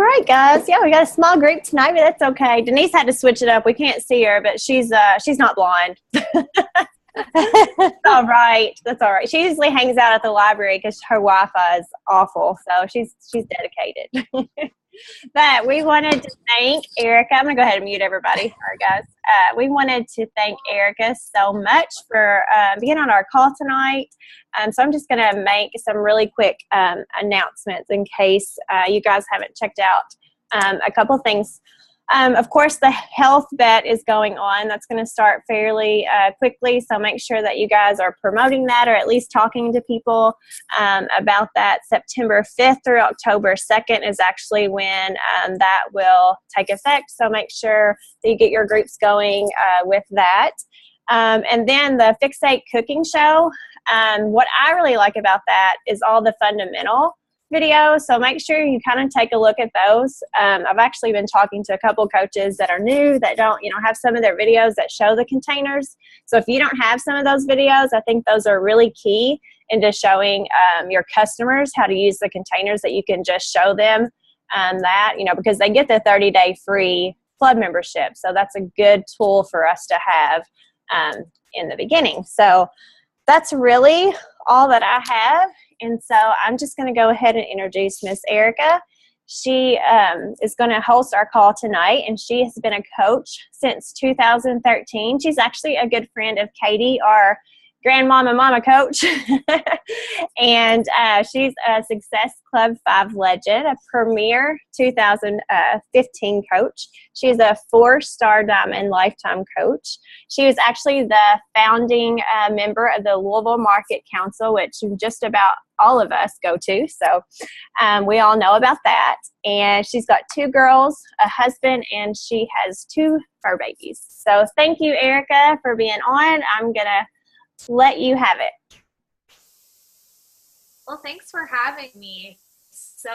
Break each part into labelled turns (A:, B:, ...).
A: right, guys. Yeah, we got a small group tonight, but that's okay. Denise had to switch it up. We can't see her, but she's not blind. All right. That's all right. She usually hangs out at the library because her Wi-Fi is awful. So she's dedicated. But we wanted to thank Erika. I'm going to go ahead and mute everybody. Sorry, guys. We wanted to thank Erika so much for being on our call tonight. So I'm just going to make some really quick announcements in case you guys haven't checked out a couple things. Of course, the health bet is going on. That's going to start fairly quickly, so make sure that you guys are promoting that or at least talking to people about that. September 5th through October 2nd is actually when that will take effect, so make sure that you get your groups going with that. And then the Fixate Cooking Show, what I really like about that is all the fundamental videos, so make sure you kind of take a look at those. I've actually been talking to a couple coaches that are new that don't, have some of their videos that show the containers. So if you don't have some of those videos, I think those are really key into showing your customers how to use the containers, that you can just show them that, because they get the 30-day free club membership. So that's a good tool for us to have in the beginning. So that's really all that I have. And so I'm just going to go ahead and introduce Miss Erika. She is going to host our call tonight, and she has been a coach since 2013. She's actually a good friend of Katie, our grandmama mama coach. And she's a Success Club 5 legend, a premier 2015 coach. She's a 4-star Diamond Lifetime coach. She was actually the founding member of the Louisville Market Council, which just about all of us go to. So we all know about that. And she's got 2 girls, a husband, and she has 2 fur babies. So thank you, Erika, for being on. I'm going to let you have it.
B: Well, thanks for having me. So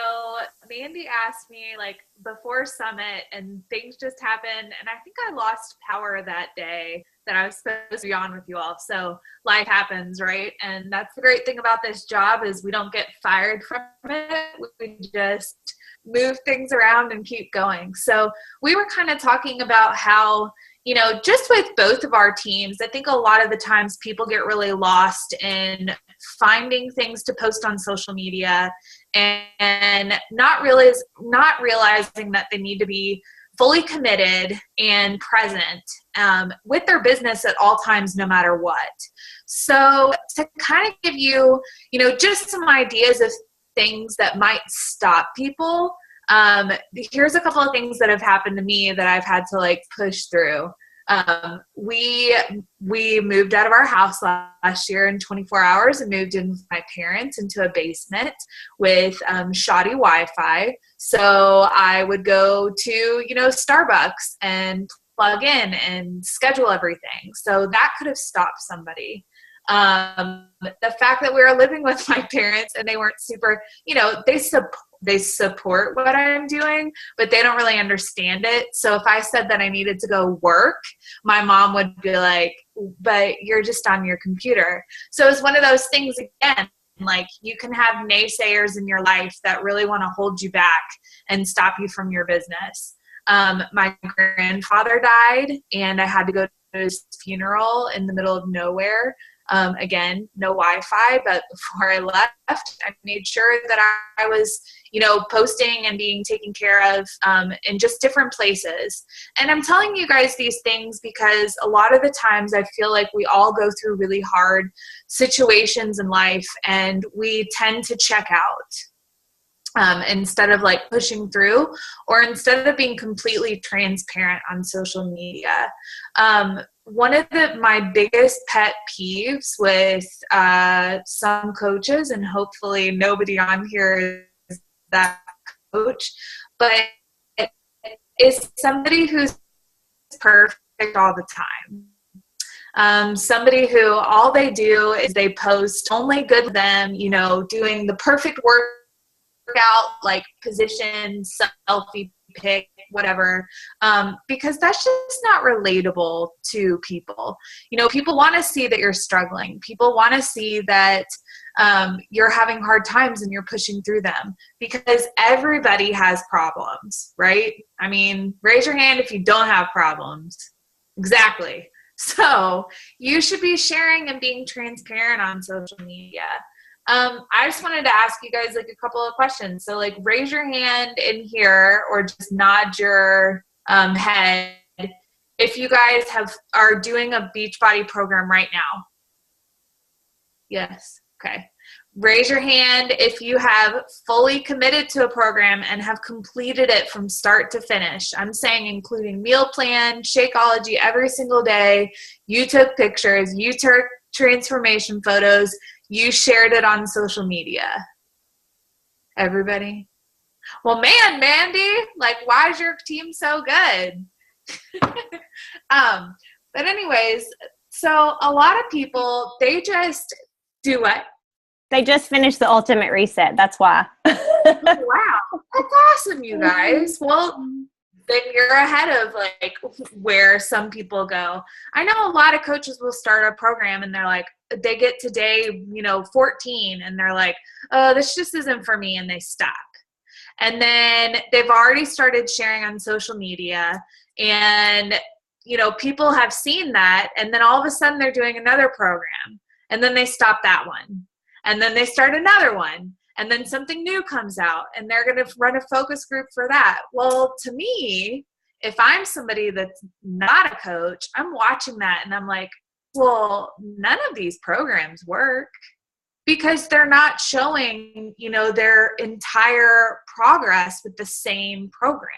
B: Mandy asked me before Summit, and things just happened, and I think I lost power that day that I was supposed to be on with you all. So life happens, right? And that's the great thing about this job is we don't get fired from it. We just move things around and keep going. So we were kind of talking about how, just with both of our teams, I think a lot of the times people get really lost in finding things to post on social media and not realizing that they need to be fully committed and present with their business at all times, no matter what. So to kind of give you, just some ideas of things that might stop people, here's a couple of things that have happened to me that I've had to push through. We moved out of our house last year in 24 hours and moved in with my parents into a basement with shoddy Wi-Fi. So I would go to, Starbucks and plug in and schedule everything. So that could have stopped somebody. The fact that we were living with my parents and they weren't super, they support what I'm doing, but they don't really understand it. So if I said that I needed to go work, my mom would be like, but you're just on your computer. So it's one of those things, again, you can have naysayers in your life that really want to hold you back and stop you from your business. My grandfather died and I had to go to his funeral in the middle of nowhere. Again, no Wi-Fi, but before I left, I made sure that I was, posting and being taken care of in just different places. And I'm telling you guys these things because a lot of the times I feel like we all go through really hard situations in life and we tend to check out. Instead of pushing through, or instead of being completely transparent on social media. One of my biggest pet peeves with some coaches, and hopefully nobody on here is that coach, but is somebody who's perfect all the time. Somebody who all they do is they post only good them, doing the perfect workout, position, selfie pick, whatever, because that's just not relatable to people. You know, people want to see that you're struggling. People want to see that you're having hard times and you're pushing through them, because everybody has problems, right? I mean, raise your hand if you don't have problems. Exactly. So you should be sharing and being transparent on social media. I just wanted to ask you guys like a couple of questions. So like raise your hand in here or just nod your head if you guys are doing a Beachbody program right now. Yes. Okay. Raise your hand if you have fully committed to a program and have completed it from start to finish. I'm saying including meal plan, Shakeology every single day. You took pictures, you took transformation photos, you shared it on social media. Everybody? Well, man, Mandy, like, why is your team so good? But anyways, so a lot of people, they just do what?
A: They just finished the ultimate reset. That's why.
B: Wow. That's awesome, you guys. Well, then you're ahead of like where some people go. I know a lot of coaches will start a program and they're like, they get to day, 14 and they're like, oh, this just isn't for me. And they stop. And then they've already started sharing on social media and, people have seen that. And then all of a sudden they're doing another program and then they stop that one. And then they start another one. And then something new comes out and they're going to run a focus group for that. Well, to me, if I'm somebody that's not a coach, I'm watching that and I'm like, well, none of these programs work because they're not showing, their entire progress with the same program.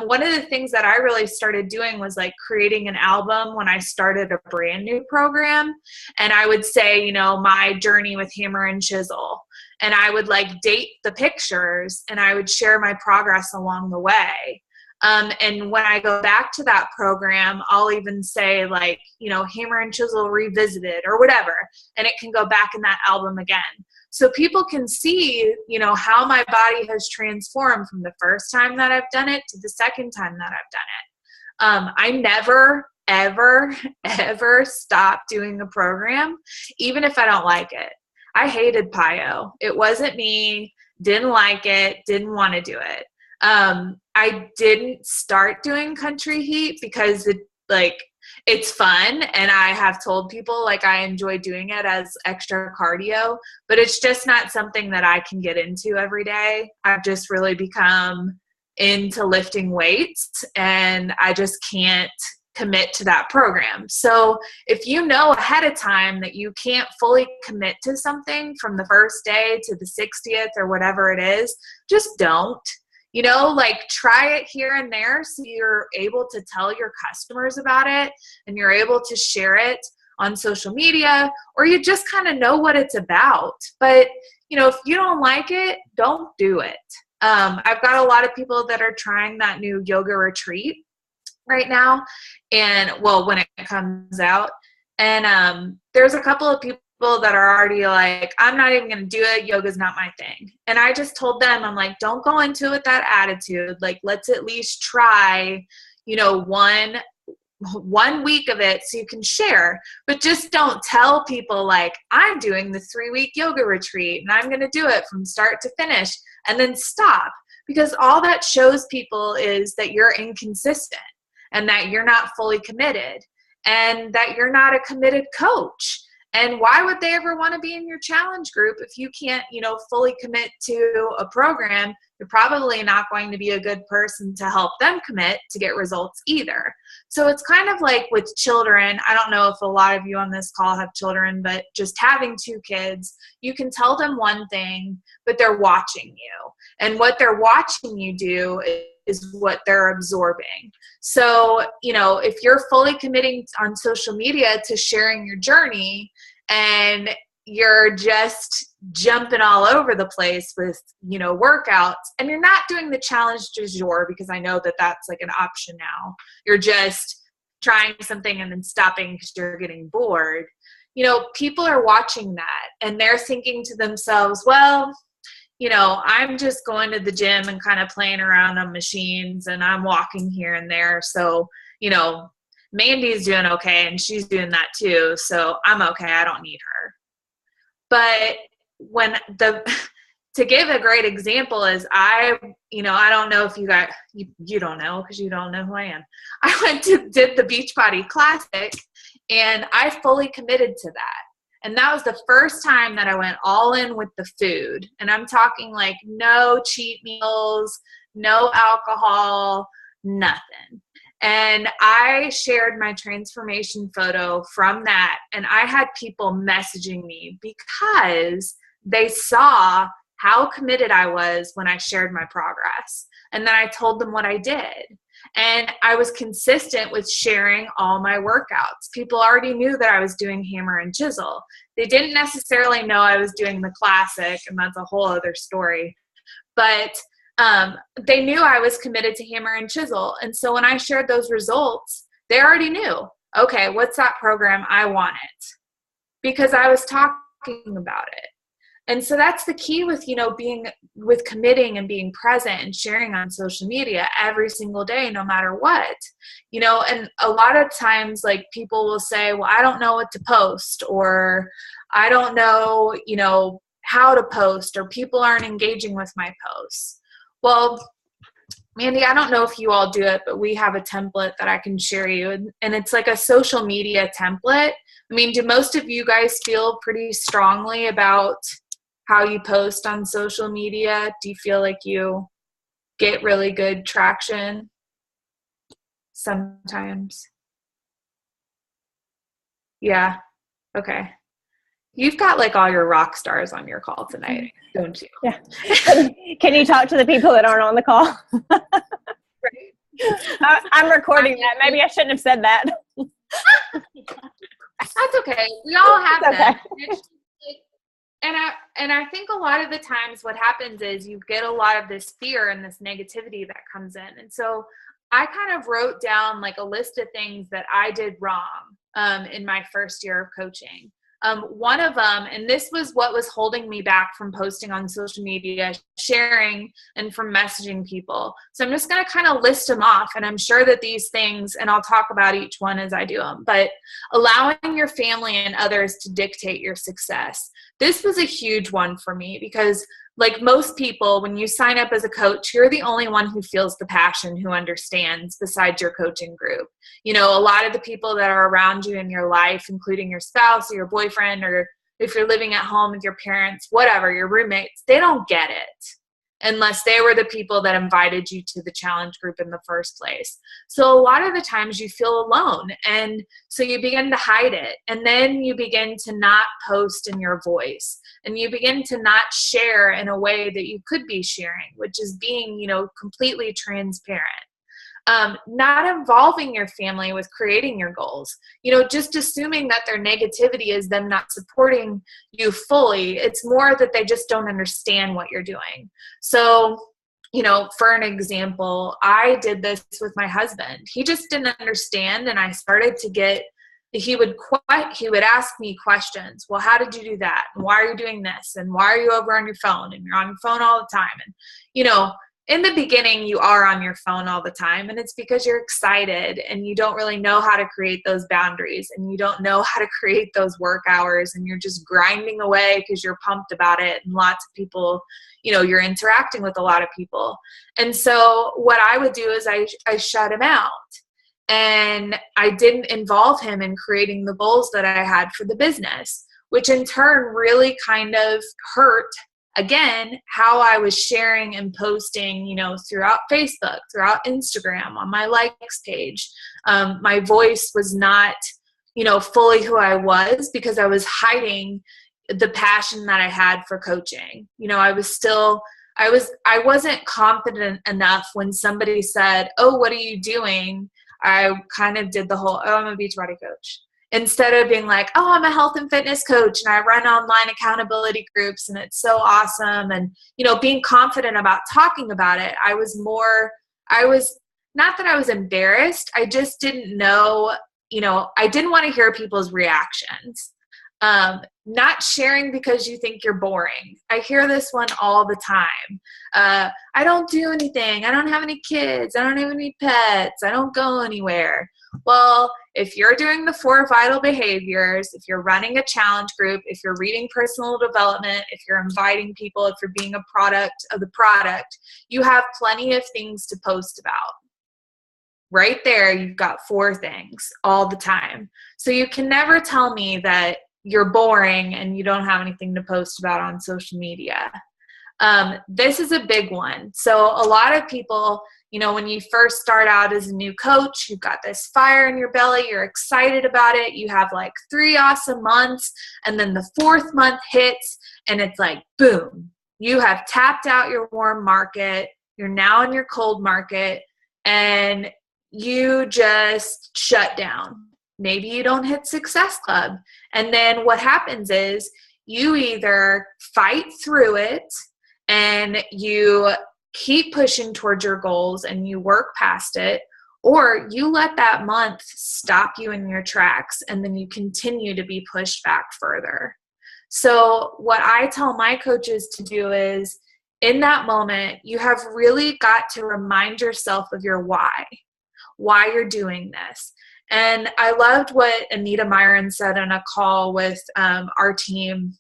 B: One of the things that I really started doing was like creating an album when I started a brand new program. And I would say, my journey with Hammer and Chisel. And I would like date the pictures and I would share my progress along the way. And when I go back to that program, I'll even say like, Hammer and Chisel Revisited or whatever. And it can go back in that album again. So people can see, how my body has transformed from the first time that I've done it to the second time that I've done it. I never, ever, ever stop doing a program, even if I don't like it. I hated PIO. It wasn't me, didn't like it, didn't want to do it. I didn't start doing Country Heat because it's fun and I have told people like I enjoy doing it as extra cardio, but it's just not something that I can get into every day. I've just really become into lifting weights and I just can't commit to that program. So if you know ahead of time that you can't fully commit to something from the first day to the 60th or whatever it is, just don't. Try it here and there so you're able to tell your customers about it and you're able to share it on social media, or you just kind of know what it's about. But, if you don't like it, don't do it. I've got a lot of people that are trying that new yoga retreat right now. And when it comes out, and there's a couple of people that are already like, I'm not even going to do it. Yoga's not my thing. And I just told them, I'm like, don't go into it with that attitude. Like, let's at least try, one week of it so you can share, but just don't tell people like, I'm doing the 3-week yoga retreat and I'm going to do it from start to finish and then stop, because all that shows people is that you're inconsistent and that you're not fully committed and that you're not a committed coach. And why would they ever want to be in your challenge group if you can't, fully commit to a program? You're probably not going to be a good person to help them commit to get results either. So it's kind of like with children. I don't know if a lot of you on this call have children, but just having 2 kids, you can tell them one thing, but they're watching you. And what they're watching you do is what they're absorbing. So, if you're fully committing on social media to sharing your journey and you're just jumping all over the place with, workouts, and you're not doing the challenge du jour, because I know that that's like an option now. You're just trying something and then stopping because you're getting bored. People are watching that and they're thinking to themselves, well, I'm just going to the gym and kind of playing around on machines, and I'm walking here and there. So, Mandy's doing okay, and she's doing that too. So I'm okay. I don't need her. But to give a great example is I don't know if you don't know because you don't know who I am. I did the Beachbody Classic, and I fully committed to that. And that was the first time that I went all in with the food. And I'm talking like no cheat meals, no alcohol, nothing. And I shared my transformation photo from that. And I had people messaging me because they saw how committed I was when I shared my progress. And then I told them what I did. And I was consistent with sharing all my workouts. People already knew that I was doing hammer and chisel. They didn't necessarily know I was doing the classic, and that's a whole other story. But they knew I was committed to hammer and chisel. And so when I shared those results, they already knew, okay, what's that program? I want it. Because I was talking about it. And so that's the key with, being with committing and being present and sharing on social media every single day, no matter what, and a lot of times like people will say, well, I don't know what to post, or I don't know, how to post, or people aren't engaging with my posts. Well, Mandy, I don't know if you all do it, but we have a template that I can share you. And it's like a social media template. I mean, do most of you guys feel pretty strongly about how you post on social media? Do you feel like you get really good traction? Sometimes. Yeah. Okay. You've got like all your rock stars on your call tonight, don't you?
A: Yeah. Can you talk to the people that aren't on the call? I'm recording that. Maybe I shouldn't have said that.
B: That's okay. We all have that. And I think a lot of the times what happens is you get a lot of this fear and this negativity that comes in. And so I kind of wrote down like a list of things that I did wrong in my first year of coaching. One of them, and this was what was holding me back from posting on social media, sharing, and from messaging people. So I'm just going to kind of list them off, and I'm sure that these things, and I'll talk about each one as I do them, but allowing your family and others to dictate your success. This was a huge one for me because like most people, when you sign up as a coach, you're the only one who feels the passion, who understands besides your coaching group. A lot of the people that are around you in your life, including your spouse or your boyfriend, or if you're living at home with your parents, whatever, your roommates, they don't get it unless they were the people that invited you to the challenge group in the first place. So a lot of the times you feel alone, and so you begin to hide it, and then you begin to not post in your voice, and you begin to not share in a way that you could be sharing, which is being, completely transparent. Not involving your family with creating your goals, just assuming that their negativity is them not supporting you fully. It's more that they just don't understand what you're doing. So, for an example, I did this with my husband. He just didn't understand. And I started to get, he would ask me questions. Well, how did you do that? And why are you doing this? And why are you over on your phone? And you're on your phone all the time. And, in the beginning, you are on your phone all the time, and it's because you're excited and you don't really know how to create those boundaries, and you don't know how to create those work hours, and you're just grinding away because you're pumped about it, and lots of people, you're interacting with a lot of people. And so what I would do is I shut him out, and I didn't involve him in creating the goals that I had for the business, which in turn really kind of hurt, again, how I was sharing and posting, throughout Facebook, throughout Instagram, on my likes page. My voice was not, fully who I was because I was hiding the passion that I had for coaching. I wasn't confident enough when somebody said, oh, what are you doing? I kind of did the whole, oh, I'm a Beachbody coach. Instead of being like, oh, I'm a health and fitness coach and I run online accountability groups and it's so awesome. And, being confident about talking about it, I was not that I was embarrassed. I just didn't know, I didn't want to hear people's reactions. not sharing because you think you're boring. I hear this one all the time. I don't do anything. I don't have any kids. I don't have any pets. I don't go anywhere. Well, if you're doing the 4 vital behaviors, if you're running a challenge group, if you're reading personal development, if you're inviting people, if you're being a product of the product, you have plenty of things to post about. Right there, you've got 4 things all the time. So you can never tell me that you're boring and you don't have anything to post about on social media. This is a big one. So a lot of people, when you first start out as a new coach, you've got this fire in your belly, you're excited about it, you have like 3 awesome months, and then the 4th month hits, and it's like, boom, you have tapped out your warm market, you're now in your cold market, and you just shut down. Maybe you don't hit Success Club. And then what happens is you either fight through it and you keep pushing towards your goals and you work past it, or you let that month stop you in your tracks and then you continue to be pushed back further. So what I tell my coaches to do is, in that moment, you have really got to remind yourself of your why you're doing this. And I loved what Anita Myron said on a call with our team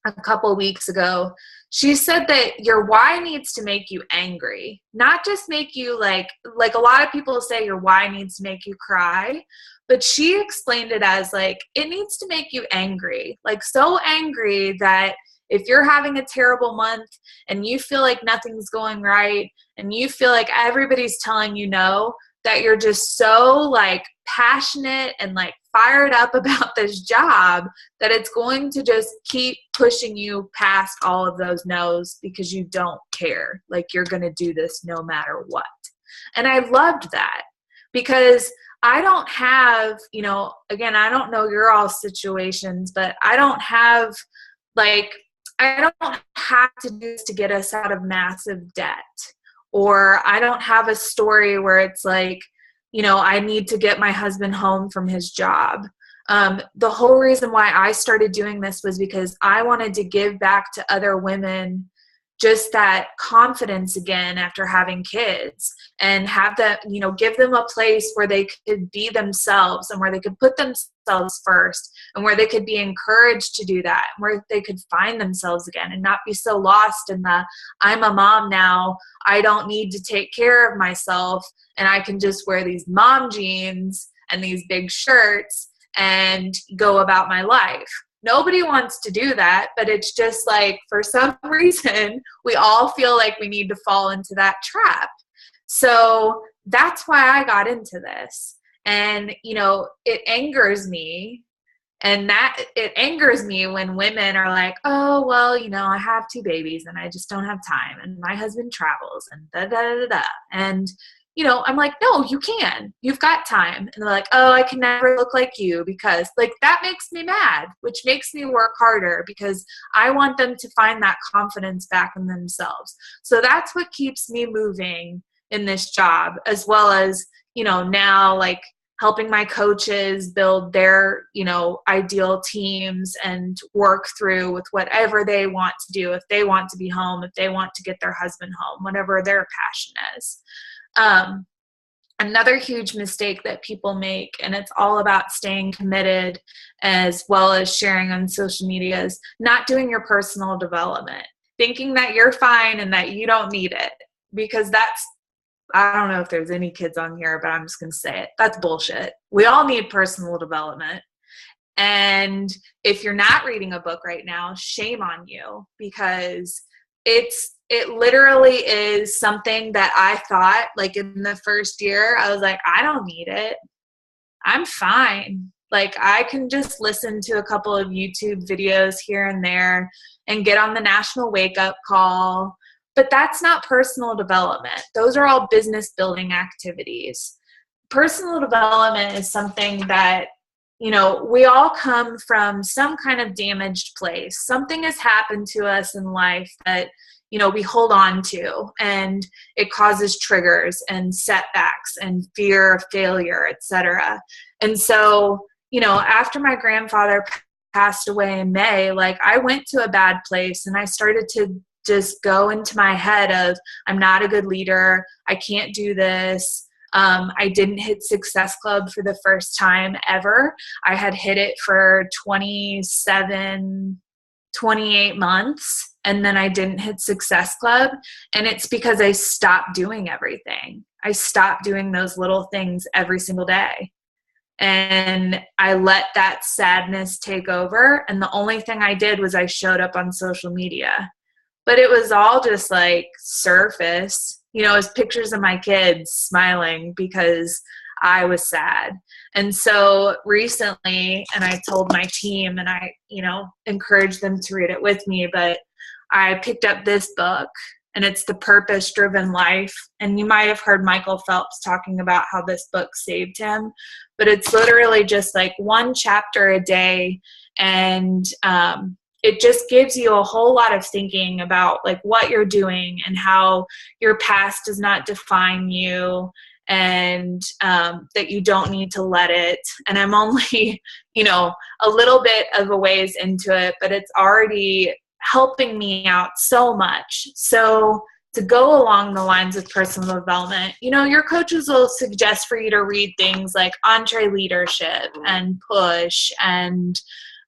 B: a couple weeks ago. She said that your why needs to make you angry, not just make you like a lot of people say your why needs to make you cry, but she explained it as like, it needs to make you angry, like so angry that if you're having a terrible month and you feel like nothing's going right and you feel like everybody's telling you no, that you're just so like passionate and like fired up about this job that it's going to just keep pushing you past all of those no's because you don't care. Like you're going to do this no matter what. And I loved that because I don't have, again, I don't know your all situations, but I don't have to do this to get us out of massive debt. Or I don't have a story where it's like, I need to get my husband home from his job. The whole reason why I started doing this was because I wanted to give back to other women just that confidence again after having kids, and have that, give them a place where they could be themselves and where they could put themselves first and where they could be encouraged to do that, where they could find themselves again and not be so lost in the, I'm a mom now, I don't need to take care of myself and I can just wear these mom jeans and these big shirts and go about my life. Nobody wants to do that, but it's just like, for some reason, we all feel like we need to fall into that trap. So that's why I got into this. And, it angers me. And that it angers me when women are like, oh, well, I have 2 babies and I just don't have time. And my husband travels and da, da, da, da. And, I'm like, no, you can. You've got time. And they're like, oh, I can never look like you, because like that makes me mad, which makes me work harder because I want them to find that confidence back in themselves. So that's what keeps me moving in this job, as well as, now like helping my coaches build their, ideal teams and work through with whatever they want to do. If they want to be home, if they want to get their husband home, whatever their passion is. Another huge mistake that people make, and it's all about staying committed as well as sharing on social media, is not doing your personal development, thinking that you're fine and that you don't need it, because I don't know if there's any kids on here, but I'm just going to say it. That's bullshit. We all need personal development. And if you're not reading a book right now, shame on you, because it literally is something that I thought, like in the first year, I was like, I don't need it. I'm fine. Like I can just listen to a couple of YouTube videos here and there and get on the national wake up call. But that's not personal development. Those are all business building activities. Personal development is something that, we all come from some kind of damaged place. Something has happened to us in life that, we hold on to, and it causes triggers and setbacks and fear of failure, etc. And so, after my grandfather passed away in May, like I went to a bad place and I started to just go into my head of, I'm not a good leader. I can't do this. I didn't hit Success Club for the first time ever. I had hit it for 28 months, and then I didn't hit Success Club. And it's because I stopped doing everything. I stopped doing those little things every single day. And I let that sadness take over. And the only thing I did was I showed up on social media. But it was all just like surface, you know, it was pictures of my kids smiling because I was sad. And so recently, and I told my team and I, you know, encouraged them to read it with me, but I picked up this book and it's The Purpose-Driven Life. And you might have heard Michael Phelps talking about how this book saved him, but it's literally just like one chapter a day. And, it just gives you a whole lot of thinking about like what you're doing and how your past does not define you, and that you don't need to let it. And I'm only, you know, a little bit of a ways into it, but it's already helping me out so much. So to go along the lines of personal development, you know, your coaches will suggest for you to read things like EntreLeadership and Push, and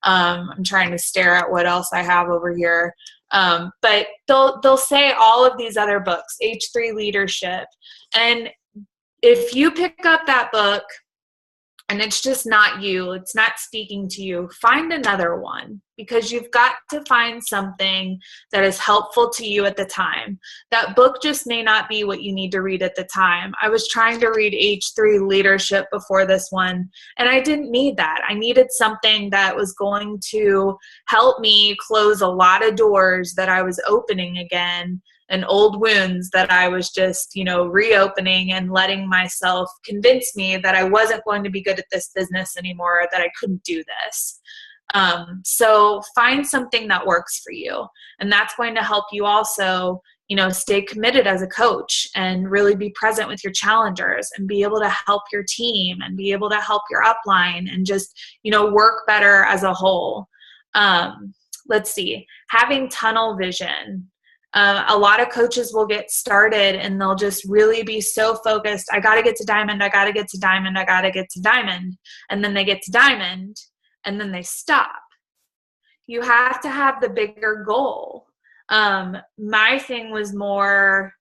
B: I'm trying to stare at what else I have over here. But they'll say all of these other books, H3 Leadership. And if you pick up that book and it's just not you, it's not speaking to you, find another one, because you've got to find something that is helpful to you at the time. That book just may not be what you need to read at the time. I was trying to read H3 Leadership before this one, and I didn't need that. I needed something that was going to help me close a lot of doors that I was opening again, and old wounds that I was just, you know, reopening and letting myself convince me that I wasn't going to be good at this business anymore, that I couldn't do this. So find something that works for you. And that's going to help you also, you know, stay committed as a coach and really be present with your challengers and be able to help your team and be able to help your upline and just, you know, work better as a whole. Let's see, having tunnel vision. A lot of coaches will get started and they'll just really be so focused. I got to get to diamond. I got to get to diamond. I got to get to diamond. And then they get to diamond and then they stop. You have to have the bigger goal. My thing was more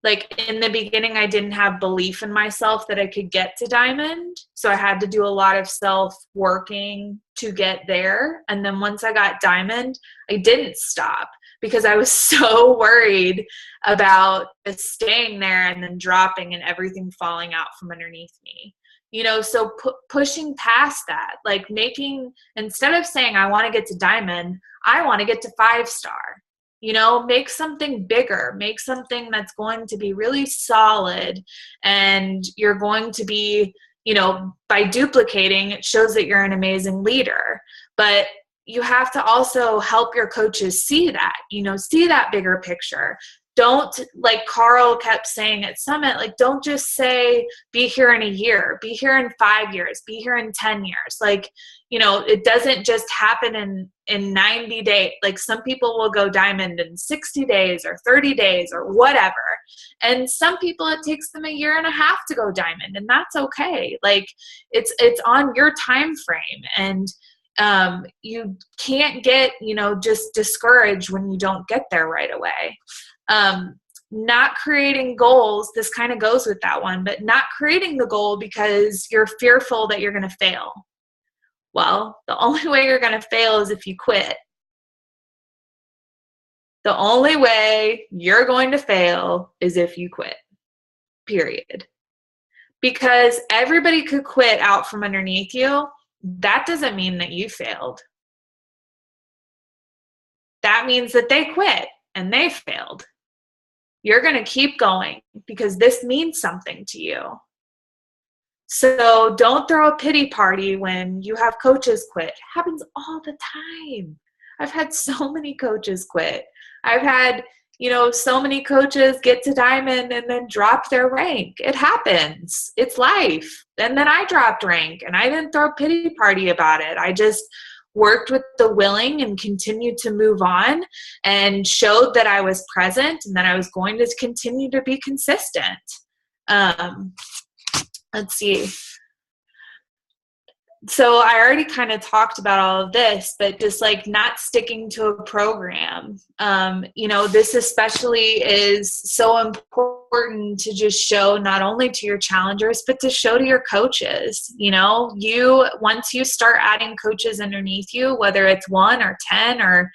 B: like in the beginning, I didn't have belief in myself that I could get to diamond. So I had to do a lot of self-working to get there. And then once I got diamond, I didn't stop, because I was so worried about just staying there and then dropping and everything falling out from underneath me. You know, so pushing past that, like making, instead of saying I want to get to diamond, I want to get to 5-star. You know, make something bigger, make something that's going to be really solid, and you're going to be, you know, by duplicating, it shows that you're an amazing leader. But you have to also help your coaches see that, you know, see that bigger picture. Don't, like Carl kept saying at Summit, like, don't just say, be here in a year, be here in 5 years, be here in 10 years. Like, you know, it doesn't just happen in 90 days. Like some people will go diamond in 60 days or 30 days or whatever. And some people, it takes them a year and a half to go diamond, and that's okay. Like it's on your time frame. And you can't get, you know, just discouraged when you don't get there right away. Not creating goals, this kind of goes with that one, but not creating the goal because you're fearful that you're going to fail. Well, the only way you're going to fail is if you quit. The only way you're going to fail is if you quit, period. Because everybody could quit out from underneath you. That doesn't mean that you failed. That means that they quit and they failed. You're going to keep going because this means something to you. So don't throw a pity party when you have coaches quit. It happens all the time. I've had so many coaches quit. I've had, you know, so many coaches get to diamond and then drop their rank. It happens. It's life. And then I dropped rank and I didn't throw a pity party about it. I just worked with the willing and continued to move on and showed that I was present and that I was going to continue to be consistent. Let's see. So I already kind of talked about all of this, but just like not sticking to a program, this especially is so important to just show not only to your challengers, but to show to your coaches. Once you start adding coaches underneath you, whether it's 1 or 10 or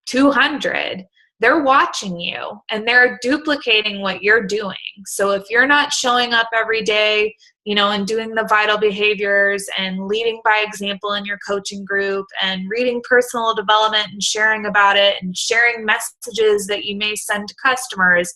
B: 200, they're watching you and they're duplicating what you're doing. So if you're not showing up every day, and doing the vital behaviors and leading by example in your coaching group and reading personal development and sharing about it and sharing messages that you may send to customers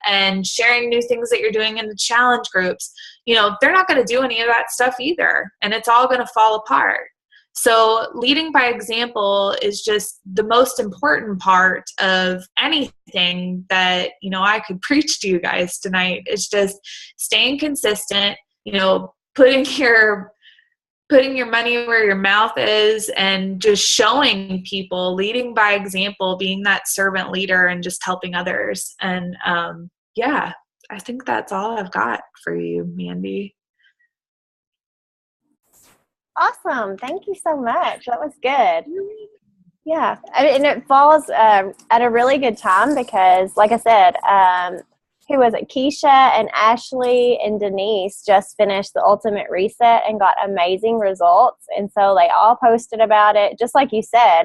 B: and sharing new things that you're doing in the challenge groups, they're not going to do any of that stuff either. And it's all going to fall apart. So leading by example is just the most important part of anything that, I could preach to you guys tonight. It's just staying consistent, putting your money where your mouth is and just showing people, leading by example, being that servant leader and just helping others. And I think that's all I've got for you, Mandy.
A: Awesome. Thank you so much. That was good. Yeah. And it falls at a really good time because, like I said, who was it? Keisha and Ashley and Denise just finished the Ultimate Reset and got amazing results. And so they all posted about it. Just like you said,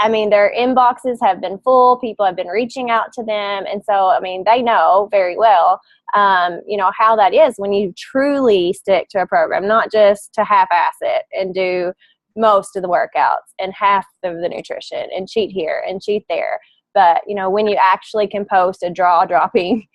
A: their inboxes have been full. People have been reaching out to them. And so, they know very well, how that is when you truly stick to a program, not just to half-ass it and do most of the workouts and half of the nutrition and cheat here and cheat there. But, when you actually can post a jaw-dropping,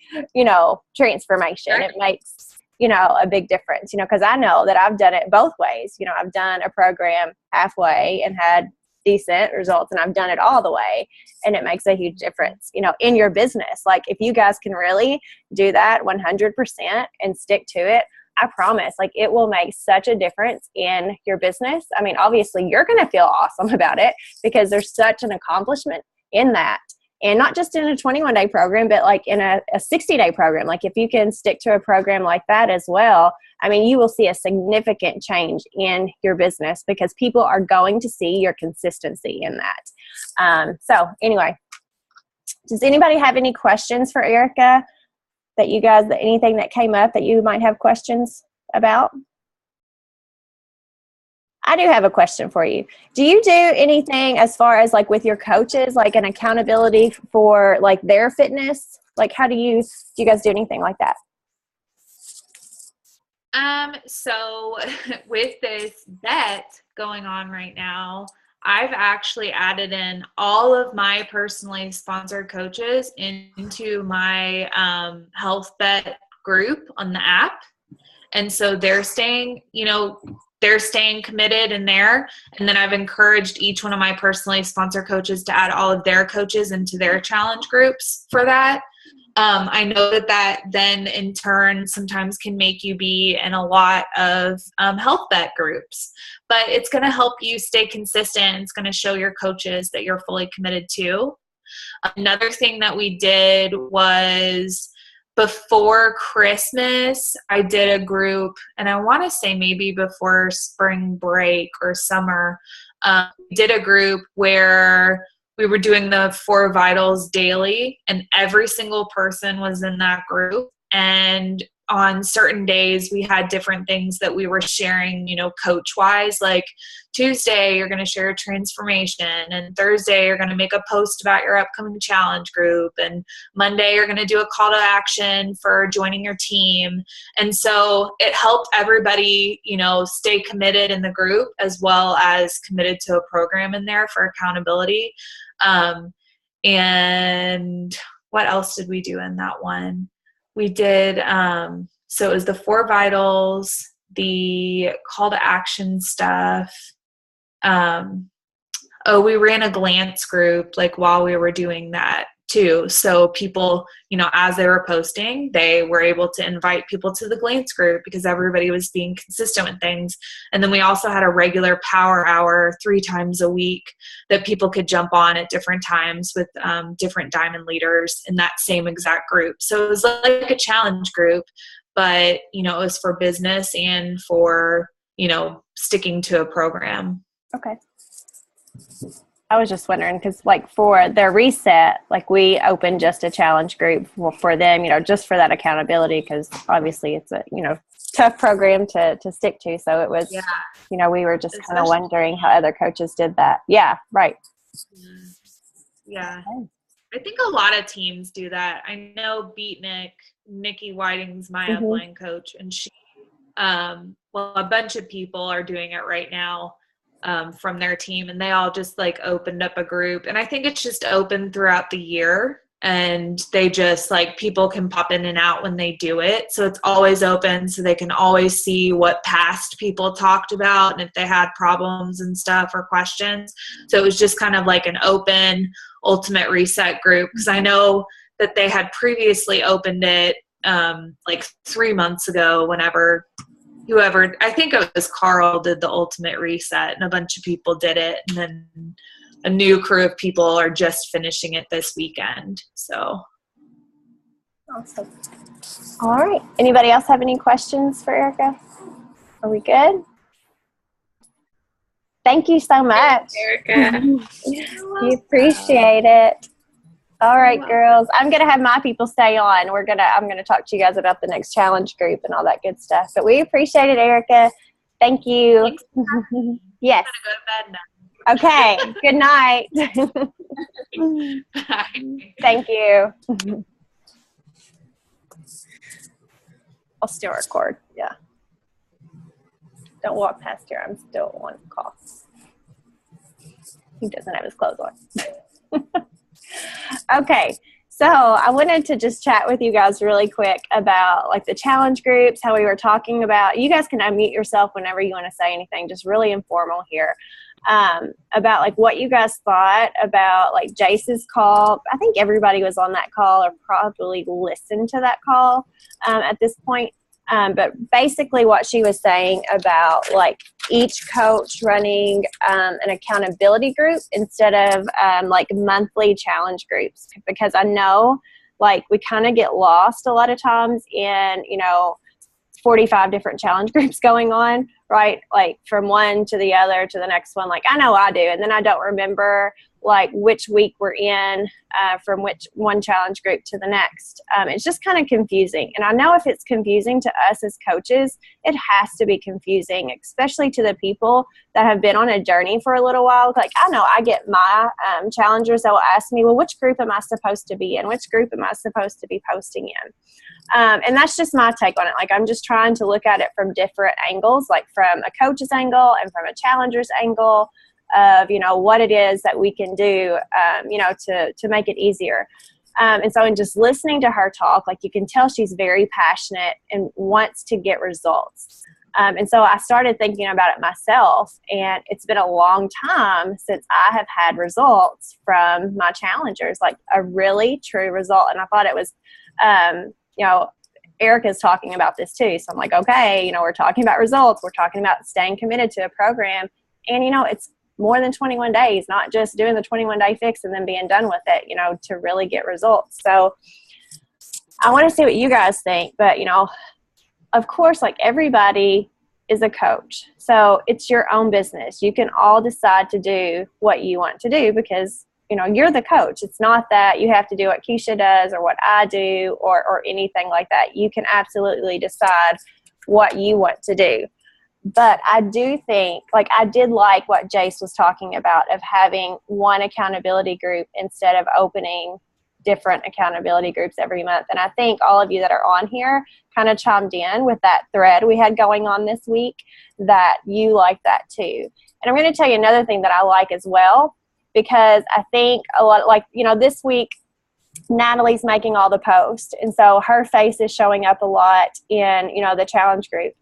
A: transformation, it makes, a big difference, because I know that I've done it both ways. I've done a program halfway and had decent results, and I've done it all the way, and it makes a huge difference, in your business. Like, if you guys can really do that 100% and stick to it, I promise, it will make such a difference in your business. Obviously, you're going to feel awesome about it because there's such an accomplishment in that. And not just in a 21-day program, but in a 60-day program. If you can stick to a program like that as well, you will see a significant change in your business because people are going to see your consistency in that. So anyway, does anybody have any questions for Erika anything that came up that you might have questions about? I do have a question for you. Do you do anything as far as with your coaches, an accountability for their fitness? Do you guys do anything like that?
B: So with this bet going on right now, I've actually added in all of my personally sponsored coaches into my health bet group on the app. And so they're staying committed in there. And then I've encouraged each one of my personally sponsored coaches to add all of their coaches into their challenge groups for that. I know that then in turn sometimes can make you be in a lot of health bet groups, but it's going to help you stay consistent. It's going to show your coaches that you're fully committed to. Another thing that we did was before Christmas, I did a group, and I want to say maybe before spring break or summer, did a group where we were doing the 4 vitals daily, and every single person was in that group. And on certain days, we had different things that we were sharing, coach-wise. Like Tuesday, you're going to share a transformation. And Thursday, you're going to make a post about your upcoming challenge group. And Monday, you're going to do a call to action for joining your team. And so it helped everybody, stay committed in the group as well as committed to a program in there for accountability. And what else did we do in that one? We did, so it was the 4 vitals, the call to action stuff. We ran a glance group while we were doing that too. So people, as they were posting, they were able to invite people to the glance group because everybody was being consistent with things. And then we also had a regular power hour 3 times a week that people could jump on at different times with different diamond leaders in that same exact group. So it was like a challenge group, but, it was for business and for, sticking to a program.
A: Okay. I was just wondering because, like, for their reset, like, we opened just a challenge group for them, just for that accountability, because obviously it's a, tough program to stick to. So it was, we were just kind of wondering how other coaches did that. Yeah, right.
B: Yeah. Okay. I think a lot of teams do that. I know Beatnik, Nikki Whiting's my upline coach, and she, a bunch of people are doing it right now. From their team, and they all just like opened up a group, and I think it's just open throughout the year, and they just like people can pop in and out when they do it, so it's always open so they can always see what past people talked about and if they had problems and stuff or questions. So it was just kind of like an open ultimate reset group, because I know that they had previously opened it like 3 months ago whenever whoever, I think it was Carl, did the ultimate reset, and a bunch of people did it, and then a new crew of people are just finishing it this weekend. So
A: awesome. All right, anybody else have any questions for Erika? Are we good? Thank you so much,
B: Erika.
A: We appreciate it. All right, girls. I'm gonna have my people stay on. I'm gonna talk to you guys about the next challenge group and all that good stuff. But we appreciate it, Erika. Thank you. Yes.
B: I'm gonna go to bed now.
A: Okay. Good night.
B: Bye.
A: Thank you. I'll still record. Yeah. Don't walk past here. I'm still on call. He doesn't have his clothes on. Okay, so I wanted to just chat with you guys really quick about like the challenge groups, how we were talking about. You guys can unmute yourself whenever you want to say anything, just really informal here, about like what you guys thought about like Jace's call. I think everybody was on that call or probably listened to that call at this point. But basically what she was saying about like each coach running an accountability group instead of like monthly challenge groups, because I know like we kind of get lost a lot of times in, 45 different challenge groups going on, right? Like from one to the other to the next one. Like I know I do. And then I don't remember like which week we're in from which one challenge group to the next. It's just kind of confusing. And I know if it's confusing to us as coaches, it has to be confusing, especially to the people that have been on a journey for a little while. Like I know I get my challengers that will ask me, well, which group am I supposed to be in? Which group am I supposed to be posting in? And that's just my take on it. Like I'm just trying to look at it from different angles, like from a coach's angle and from a challenger's angle of, what it is that we can do, to make it easier. And so in just listening to her talk, like you can tell she's very passionate and wants to get results. And so I started thinking about it myself, and it's been a long time since I have had results from my challengers, like a really true result. And I thought it was, Erika's talking about this too. So I'm like, okay, we're talking about results. We're talking about staying committed to a program. And, it's more than 21 days, not just doing the 21-day fix and then being done with it, to really get results. So I want to see what you guys think. But, of course, like everybody is a coach. So it's your own business. You can all decide to do what you want to do because, you're the coach. It's not that you have to do what Keisha does or what I do or anything like that. You can absolutely decide what you want to do. But I do think, like I did like what Jace was talking about of having one accountability group instead of opening different accountability groups every month. And I think all of you that are on here kind of chimed in with that thread we had going on this week that you like that too. And I'm going to tell you another thing that I like as well, because I think a lot, like, this week, Natalie's making all the posts. And so her face is showing up a lot in, the challenge group.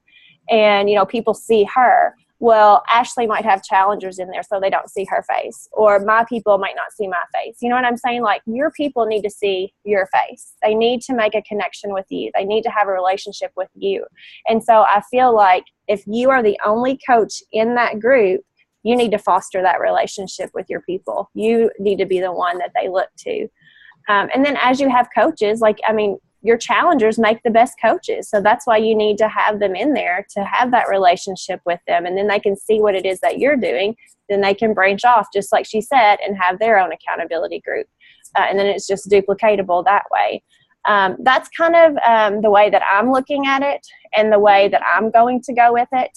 A: And, people see her. well, Ashley might have challengers in there so they don't see her face, or my people might not see my face. You know what I'm saying? Like, your people need to see your face. They need to make a connection with you. They need to have a relationship with you. And so I feel like if you are the only coach in that group, you need to foster that relationship with your people. You need to be the one that they look to. And then as you have coaches, like, I mean, your challengers make the best coaches. So that's why you need to have them in there, to have that relationship with them. And then they can see what it is that you're doing. Then they can branch off, just like she said, and have their own accountability group. And then it's just duplicatable that way. That's kind of the way that I'm looking at it, and the way that I'm going to go with it.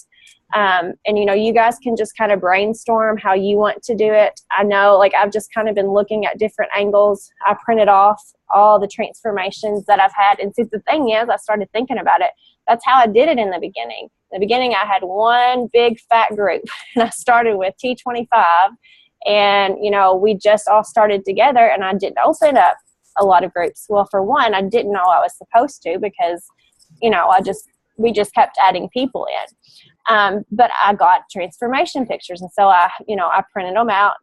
A: And, you know, you guys can just kind of brainstorm how you want to do it. I know, like, I've just kind of been looking at different angles. I printed off all the transformations that I've had. And see, the thing is, I started thinking about it. That's how I did it in the beginning. In the beginning, I had one big fat group, and I started with T25. And, you know, we just all started together, and I didn't open up a lot of groups. Well, for one, I didn't know I was supposed to, because, you know, we just kept adding people in. But I got transformation pictures. And so I printed them out,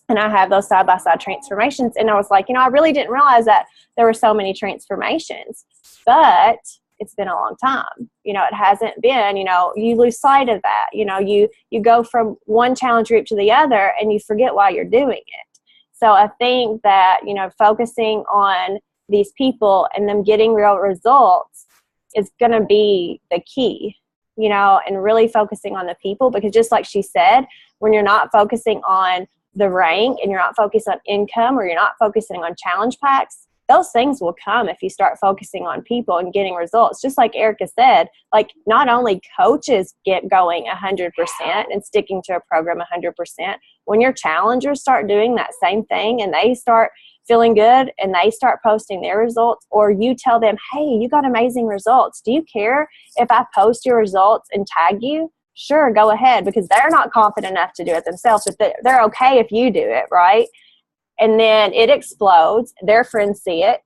A: and I have those side-by-side transformations. And I was like, you know, I really didn't realize that there were so many transformations, but it's been a long time. You know, it hasn't been, you know, you lose sight of that. You know, you go from one challenge group to the other, and you forget why you're doing it. So I think that, you know, focusing on these people and them getting real results is going to be the key, you know, and really focusing on the people. Because just like she said, when you're not focusing on the rank, and you're not focused on income, or you're not focusing on challenge packs, those things will come if you start focusing on people and getting results. Just like Erika said, like, not only coaches get going 100% and sticking to a program 100%, when your challengers start doing that same thing, and they start feeling good, and they start posting their results, or you tell them, hey, you got amazing results. Do you care if I post your results and tag you? Sure, go ahead, because they're not confident enough to do it themselves, but they're okay if you do it, right? And then it explodes. Their friends see it,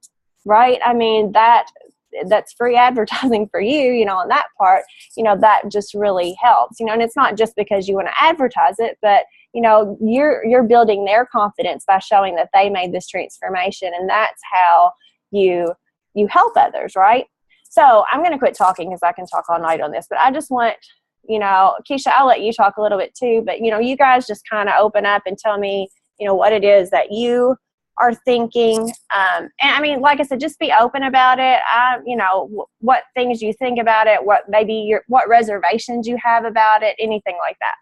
A: right? I mean, that's free advertising for you, you know, on that part. You know, that just really helps, you know. And it's not just because you want to advertise it, but, you know, you're building their confidence by showing that they made this transformation, and that's how you help others, right? So I'm going to quit talking, because I can talk all night on this, but I just want, you know, Keisha, I'll let you talk a little bit too, but, you know, you guys just kind of open up and tell me, you know, what it is that you are thinking. And I mean, like I said, just be open about it. You know, what things you think about it, what reservations you have about it, anything like that.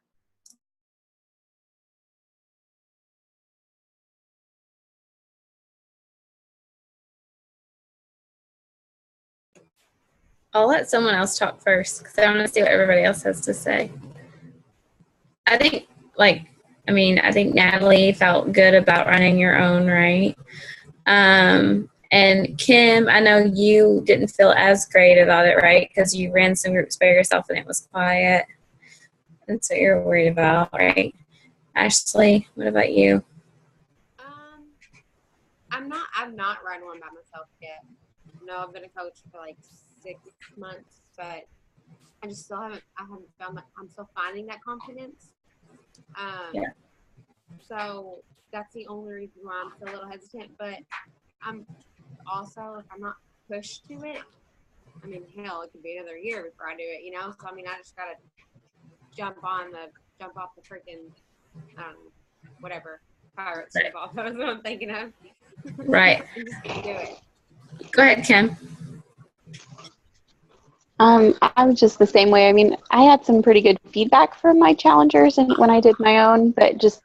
C: I'll let someone else talk first, because I want to see what everybody else has to say. I think Natalie felt good about running your own, right? And Kim, I know you didn't feel as great about it, right? Because you ran some groups by yourself and it was quiet. That's what you're worried about, right? Ashley, what about you?
D: I've not run one by myself yet. No, I've been a coach for like 6 months, but I just I haven't found that. I'm still finding that confidence.
C: Yeah.
D: So that's the only reason why I'm still a little hesitant, but I'm also, if I'm not pushed to it, I mean, hell, it could be another year before I do it, you know? So, I mean, I just got to jump off the freaking, whatever, pirate ship off. That's what I'm thinking of.
C: Right.
D: Just do it.
C: Go ahead, Kim.
E: I was just the same way. I mean, I had some pretty good feedback from my challengers and when I did my own, but just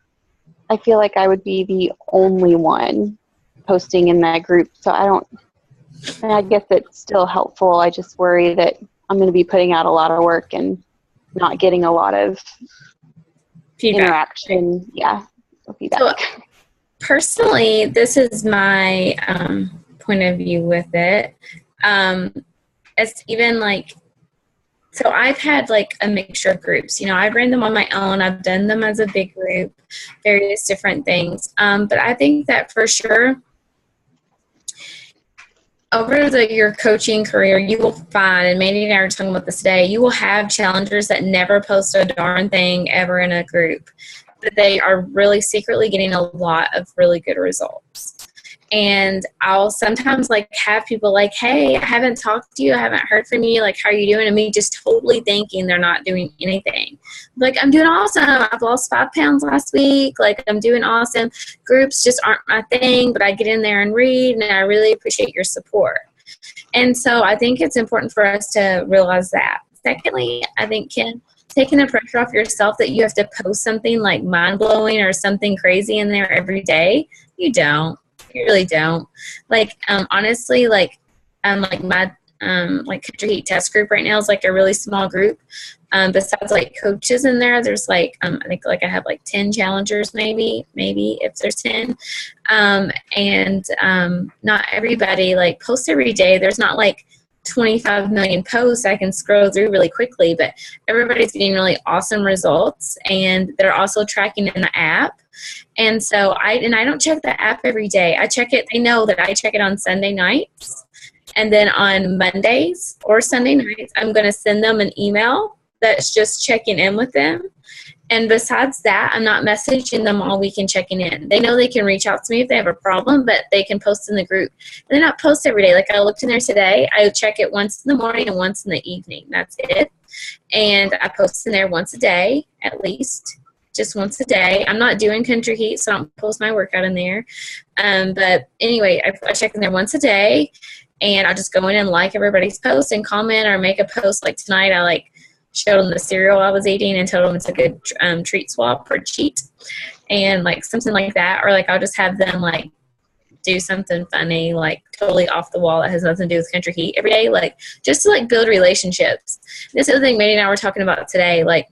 E: I feel like I would be the only one posting in that group. So I guess it's still helpful. I just worry that I'm going to be putting out a lot of work and not getting a lot of feedback. Interaction. Yeah. Feedback.
C: So, personally, this is my point of view with it. It's even like, so I've had like a mixture of groups, you know, I've ran them on my own. I've done them as a big group, various different things. But I think that for sure, over your coaching career, you will find, and Mandy and I are talking about this today, you will have challengers that never post a darn thing ever in a group, but they are really secretly getting a lot of really good results. And I'll sometimes like have people like, hey, I haven't talked to you. I haven't heard from you. Like, how are you doing? And me just totally thinking they're not doing anything. Like, I'm doing awesome. I've lost 5 pounds last week. Like, I'm doing awesome. Groups just aren't my thing, but I get in there and read, and I really appreciate your support. And so I think it's important for us to realize that. Secondly, I think, Ken, taking the pressure off yourself that you have to post something like mind-blowing or something crazy in there every day. You don't. You really don't. Like, honestly, like my like Country Heat test group right now is like a really small group. Besides like coaches in there, there's like I think like I have like 10 challengers, maybe if there's 10. Not everybody like posts every day. There's not like 25 million posts I can scroll through really quickly, but everybody's getting really awesome results, and they're also tracking in the app. And so I don't check the app every day. I check it. They know that I check it on Sunday nights, and then on Mondays or Sunday nights, I'm going to send them an email that's just checking in with them. And besides that, I'm not messaging them all week and checking in. They know they can reach out to me if they have a problem, but they can post in the group. And they're not post every day. Like I looked in there today. I check it once in the morning and once in the evening. That's it. And I post in there once a day, at least. Just once a day. I'm not doing Country Heat, so I don't post my workout in there. But anyway, I check in there once a day, and I'll just go in and like everybody's post and comment or make a post. Like tonight, I like showed them the cereal I was eating and told them it's a good treat swap or cheat, and like something like that. Or like I'll just have them like do something funny, like totally off the wall that has nothing to do with Country Heat every day, like just to like build relationships. This is the thing Mandy and I were talking about today, like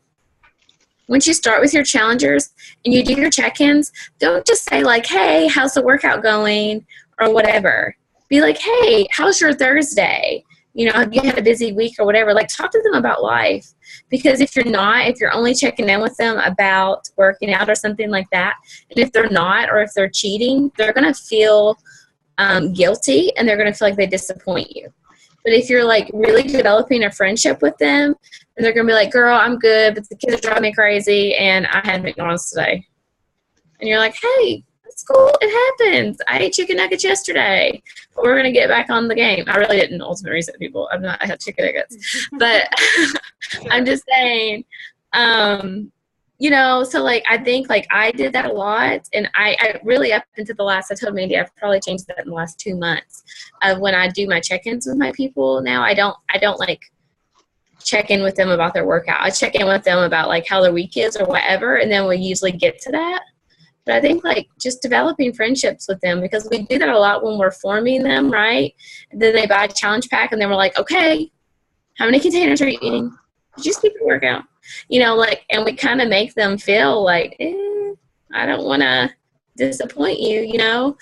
C: once you start with your challengers and you do your check-ins, don't just say like, hey, how's the workout going or whatever. Be like, hey, how's your Thursday? You know, have you had a busy week or whatever? Like talk to them about life. Because if you're only checking in with them about working out or something like that, and if they're not or if they're cheating, they're going to feel guilty, and they're going to feel like they disappoint you. But if you're like really developing a friendship with them, and they're going to be like, girl, I'm good, but the kids are driving me crazy, and I had McDonald's today. And you're like, hey, that's cool. It happens. I ate chicken nuggets yesterday, but we're going to get back on the game. I really didn't ultimate reset people. I had chicken nuggets. But I'm just saying, you know, so like I think like I did that a lot, and I really up into the last, I told Mandy I've probably changed that in the last 2 months of when I do my check-ins with my people. Now I don't like check in with them about their workout. I check in with them about like how their week is or whatever, and then we usually get to that. But I think like just developing friendships with them, because we do that a lot when we're forming them, right? And then they buy a challenge pack, and then we're like, okay, how many containers are you eating? Did you skip your workout? You know, like, and we kind of make them feel like, I don't want to disappoint you, you know,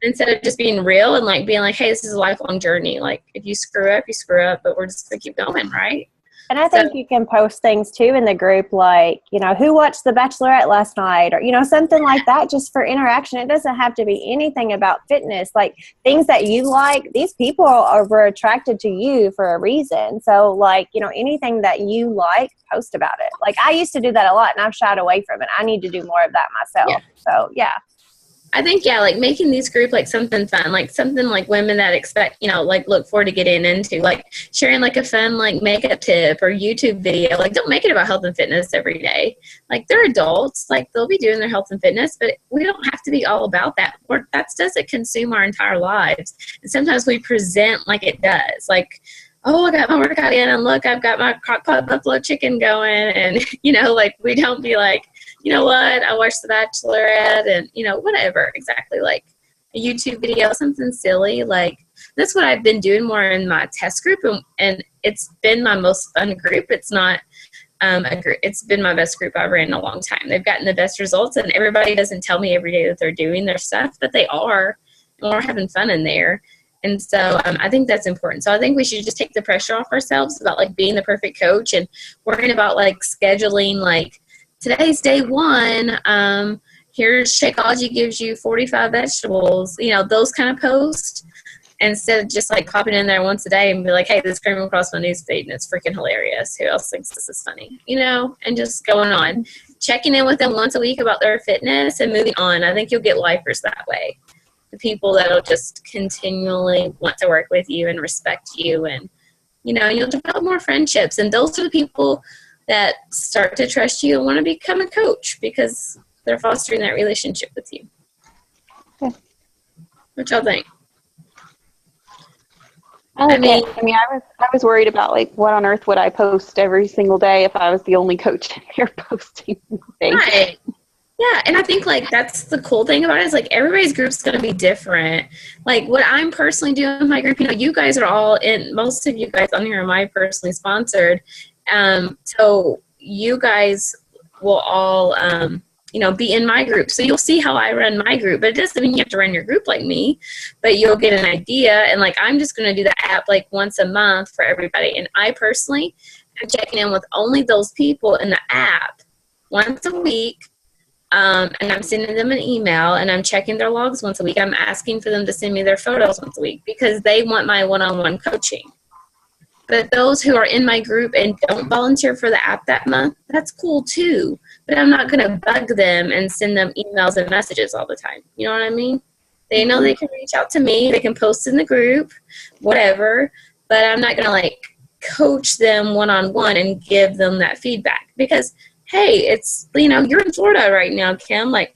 C: instead of just being real and like being like, hey, this is a lifelong journey. Like if you screw up, you screw up, but we're just going to keep going, right?
A: And I think you can post things too in the group, like, you know, who watched The Bachelorette last night, or, you know, something like that, just for interaction. It doesn't have to be anything about fitness, like things that you like. These people were attracted to you for a reason. So like, you know, anything that you like, post about it. Like I used to do that a lot, and I've shied away from it. I need to do more of that myself. Yeah. So yeah.
C: I think, yeah, like making these group like something fun, like something like women that expect, you know, like look forward to getting into, like sharing like a fun like makeup tip or YouTube video. Like don't make it about health and fitness every day. Like they're adults, like they'll be doing their health and fitness, but we don't have to be all about that. That doesn't consume our entire lives. And sometimes we present like it does. Like, oh, I got my workout in, and look, I've got my crock-pot buffalo chicken going. And, you know, like we don't be like, you know what, I watched The Bachelorette, and, you know, whatever, exactly, like a YouTube video, something silly. Like that's what I've been doing more in my test group, and it's been my most fun group. It's not a group, it's been my best group I've ran in a long time. They've gotten the best results, and everybody doesn't tell me every day that they're doing their stuff, but they are, and we're having fun in there. And so I think that's important. So I think we should just take the pressure off ourselves about like being the perfect coach and worrying about like scheduling, like today's day 1. Here's Shakeology gives you 45 vegetables, you know, those kind of posts. instead of just like popping in there once a day and be like, hey, this came across my news feed and it's freaking hilarious. Who else thinks this is funny? You know, and just going on. Checking in with them once a week about their fitness and moving on. I think you'll get lifers that way. The people that'll just continually want to work with you and respect you, and, you know, you'll develop more friendships. And those are the people that start to trust you and want to become a coach because they're fostering that relationship with you.
E: Okay.
C: What y'all think?
E: I was worried about like what on earth would I post every single day if I was the only coach in here posting things. Right.
C: Yeah, and I think like that's the cool thing about it is like everybody's group's going to be different. Like what I'm personally doing in my group, you know, you guys are all in, most of you guys on here are my personally sponsored. So you guys will all, you know, be in my group. So you'll see how I run my group, but it doesn't mean you have to run your group like me, but you'll get an idea. And like, I'm just going to do the app like once a month for everybody. And I personally am checking in with only those people in the app once a week. And I'm sending them an email and I'm checking their logs once a week. I'm asking for them to send me their photos once a week because they want my one-on-one coaching. But those who are in my group and don't volunteer for the app that month, that's cool too. But I'm not going to bug them and send them emails and messages all the time. You know what I mean? They know they can reach out to me. They can post in the group, whatever. But I'm not going to like coach them one-on-one and give them that feedback because, hey, it's, you know, you're in Florida right now, Kim. Like,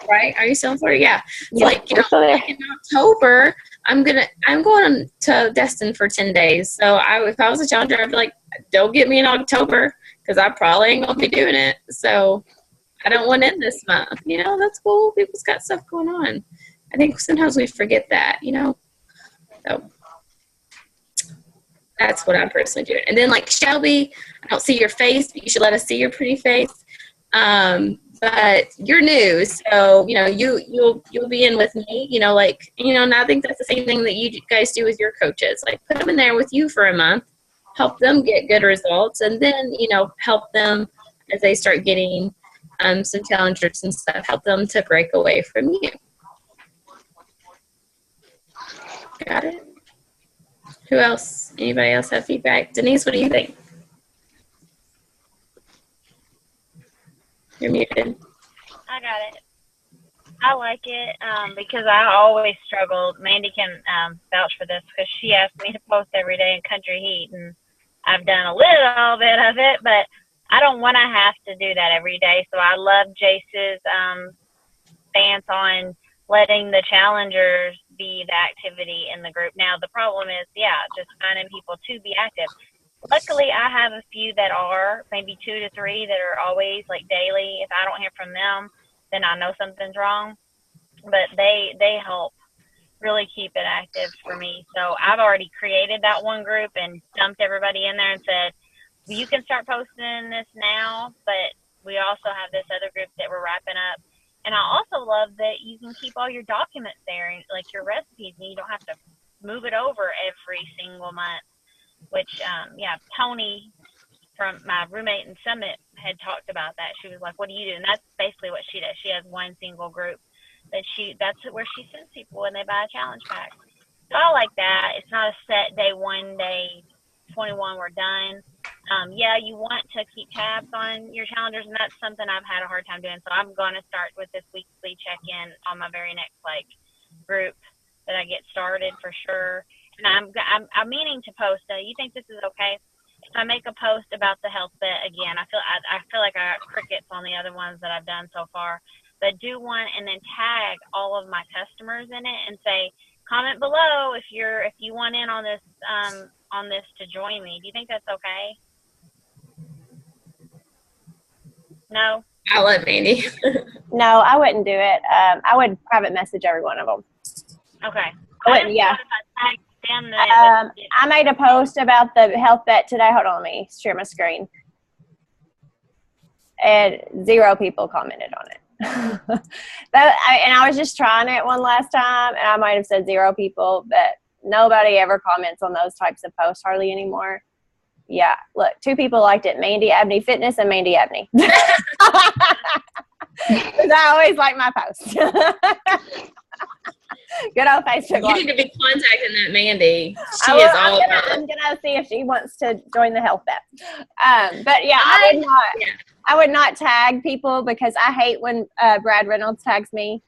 C: right? Are you still in Florida? Yeah.
E: Yeah,
C: like, you know, in October, I'm going to Destin for 10 days. So if I was a challenger, I'd be like, don't get me in October because I probably ain't going to be doing it. So I don't want in this month. You know, that's cool. People's got stuff going on. I think sometimes we forget that, you know. So that's what I'm personally doing. And then like Shelby, I don't see your face, but you should let us see your pretty face. But you're new, so you know you'll be in with me. You know, like and I think that's the same thing that you guys do with your coaches. Like put them in there with you for a month, help them get good results, and then help them as they start getting some challengers and stuff. Help them to break away from you. Got it. Who else? Anybody else have feedback? Denise, what do you think? You're muted.
F: I got it. I like it because I always struggled. Mandy can vouch for this because she asked me to post every day in Country Heat, and I've done a little bit of it, but I don't want to have to do that every day. So I love Jace's stance on letting the challengers be the activity in the group. Now, the problem is, just finding people to be active. Luckily, I have a few that are, maybe 2 to 3, that are always, like, daily. If I don't hear from them, then I know something's wrong. But they help really keep it active for me. So I've already created that one group and dumped everybody in there and said, well, you can start posting this now, but we also have this other group that we're wrapping up. And I also love that you can keep all your documents there, like your recipes, and you don't have to move it over every single month. Which, Tony from my roommate in Summit had talked about that. She was like, what do you do? And that's basically what she does. She has one single group that's where she sends people when they buy a challenge pack. So I like that. It's not a set day 1, day 21, we're done. You want to keep tabs on your challengers, and that's something I've had a hard time doing. So I'm going to start with this weekly check-in on my very next, group that I get started for sure. And I'm meaning to post. You think this is okay? If I make a post about the health bet again, I feel like I got crickets on the other ones that I've done so far. But do one and then tag all of my customers in it and say, comment below if you want in on this to join me. Do you think that's okay? No.
C: I'll let Mandy.
A: No, I wouldn't do it. I would private message every one of them.
F: Okay.
A: I wouldn't. Yeah. I made a post about the health bet today. Hold on, let me share my screen. And 0 people commented on it. And I was just trying it one last time, and I might have said 0 people, but nobody ever comments on those types of posts hardly anymore. Yeah, look, 2 people liked it: Mandy Abney Fitness and Mandy Abney. Because I always like my posts. Good old Facebook.
C: You need to be contacting that Mandy. She
A: I'm
C: is all about
A: I'm
C: it.
A: gonna see if she wants to join the health vet. But yeah, I would not tag people because I hate when Brad Reynolds tags me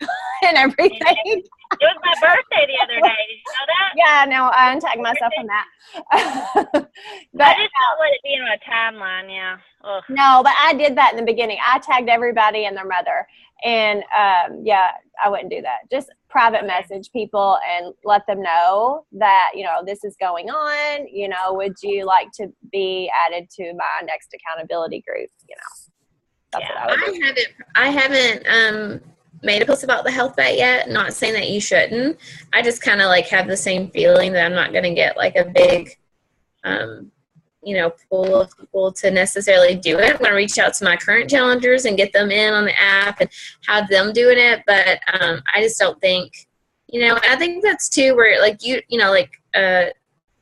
A: and everything.
F: It was my birthday the other day. Did you know that?
A: Yeah, no, I untag myself from that. But
F: I just don't let it be in my timeline. Yeah. Ugh.
A: no, but I did that in the beginning. I tagged everybody and their mother, and yeah, I wouldn't do that. Just private message people and let them know that, you know, this is going on. You know, would you like to be added to my next accountability group? You know, that's what I would do.
C: I haven't made a post about the health vet yet. Not saying that you shouldn't. I just kind of like have the same feeling that I'm not going to get like a big, you know, pool of people to necessarily do it. I'm going to reach out to my current challengers and get them in on the app and have them doing it. But I just don't think, you know, and I think that's too where like you know, like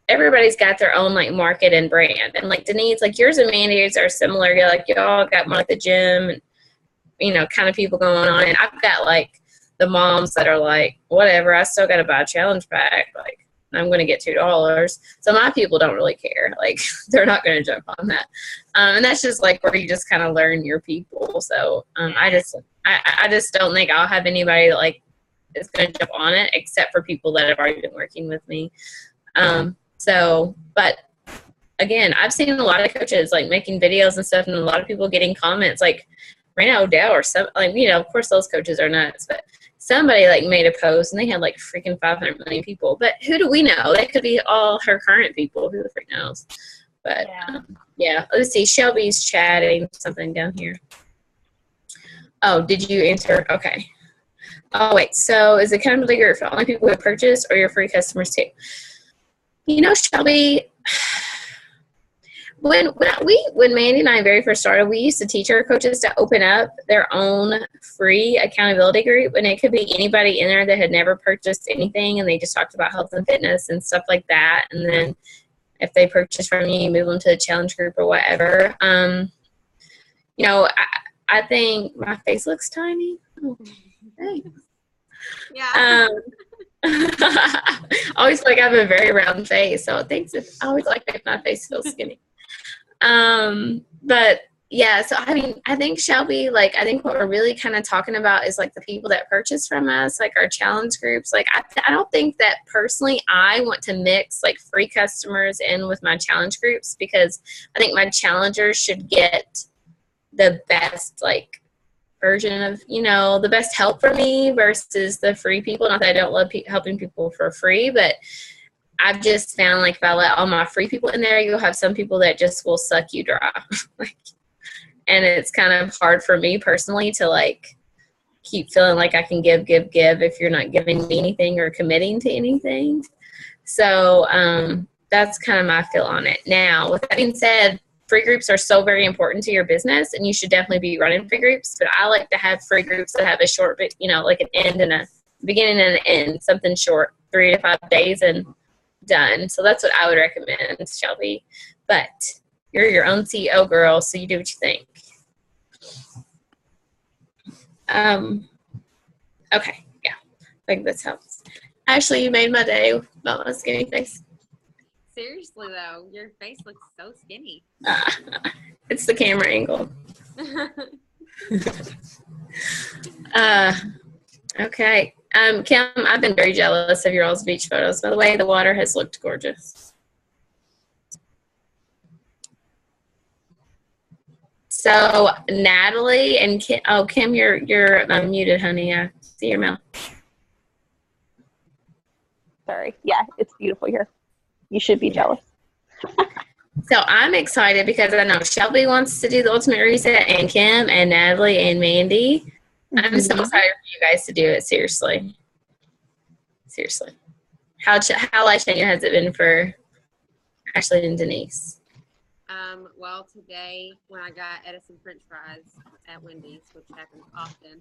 C: everybody's got their own like market and brand. And like Denise, like yours and Mandy's are similar. You're like, y'all got more like the gym and, you know, kind of people going on. And I've got like the moms that are like, whatever, I still got to buy a challenge pack. Like, I'm going to get $2. So my people don't really care. Like, they're not going to jump on that. And that's just like where you just kind of learn your people. So I just don't think I'll have anybody that like is going to jump on it except for people that have already been working with me. But again, I've seen a lot of coaches like making videos and stuff, and a lot of people getting comments like Raina O'Dell or some, like, you know, of course those coaches are nuts, but somebody like made a post and they had like freaking 500 million people. But who do we know? That could be all her current people. Who the freak knows? But yeah, let's see. Shelby's chatting something down here. Oh, did you answer? Okay. Oh, wait. So is accountability group for only people who have purchased or your free customers too? You know, Shelby, when Mandy and I very first started, we used to teach our coaches to open up their own free accountability group, and it could be anybody in there that had never purchased anything, and they just talked about health and fitness and stuff like that. And then if they purchase from you, you move them to the challenge group or whatever. You know, I think my face looks tiny. Oh, thanks.
D: Yeah.
C: I always feel like I have a very round face, so I always like if my face feels skinny. But yeah, so I mean, I think Shelby, like, I think what we're really kind of talking about is like the people that purchase from us, like our challenge groups. Like, I don't think that personally I want to mix like free customers in with my challenge groups, because I think my challengers should get the best like version of, you know, the best help for me versus the free people. Not that I don't love helping people for free, but I've just found like if I let all my free people in there, you'll have some people that just will suck you dry. And it's kind of hard for me personally to like keep feeling like I can give if you're not giving me anything or committing to anything. So that's kind of my feel on it. Now, with that being said, free groups are so very important to your business, and you should definitely be running free groups. But I like to have free groups that have a short, you know, like an end and a beginning and an end, something short, 3 to 5 days and done. So that's what I would recommend, Shelby. But you're your own CEO, girl, so you do what you think. Okay, yeah, I think this helps. Ashley, you made my day about my skinny face.
D: Seriously though, your face looks so skinny.
C: It's the camera angle. Okay. Kim, I've been very jealous of your all's beach photos. By the way, the water has looked gorgeous. So Natalie and Kim, Kim, you're muted, honey. I see your mouth.
E: Sorry. Yeah, it's beautiful here. You should be jealous.
C: So I'm excited because I know Shelby wants to do the Ultimate Reset, and Kim and Natalie and Mandy. I'm so excited for you guys to do it. Seriously. How life-changing has it been for Ashley and Denise?
D: Well, today when I got Edison French fries at Wendy's, which happens often,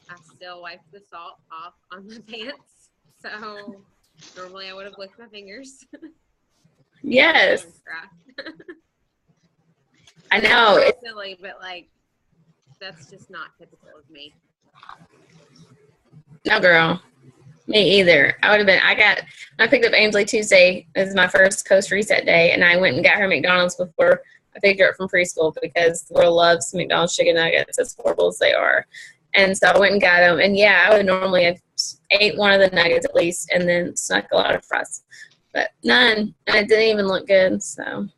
D: I still wiped the salt off on my pants. So normally I would have licked my fingers.
C: Yes. I know.
D: It's silly, but like that's just not typical of me.
C: No, girl. Me either. I would have been. I picked up Ainsley Tuesday as my first coast reset day, and I went and got her McDonald's before I picked her up from preschool because the world loves McDonald's chicken nuggets, as horrible as they are. And so I went and got them. And yeah, I would normally have ate one of the nuggets at least and then snuck a lot of fries. But none. And it didn't even look good. So, and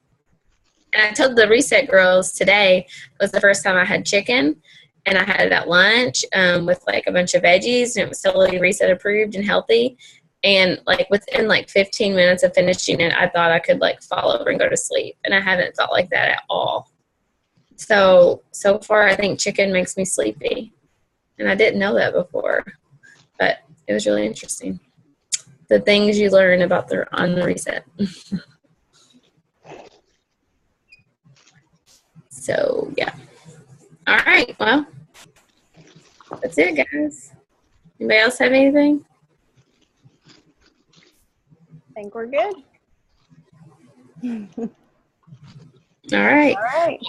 C: I told the reset girls today was the first time I had chicken. And I had it at lunch with like a bunch of veggies. And it was totally reset approved and healthy. And like within like 15 minutes of finishing it, I thought I could like fall over and go to sleep. And I haven't felt like that at all. So far, I think chicken makes me sleepy. And I didn't know that before, but it was really interesting. The things you learn about on the reset. So, yeah. All right. Well, that's it, guys. Anybody else have anything?
A: I think we're good.
C: All right.
A: All right.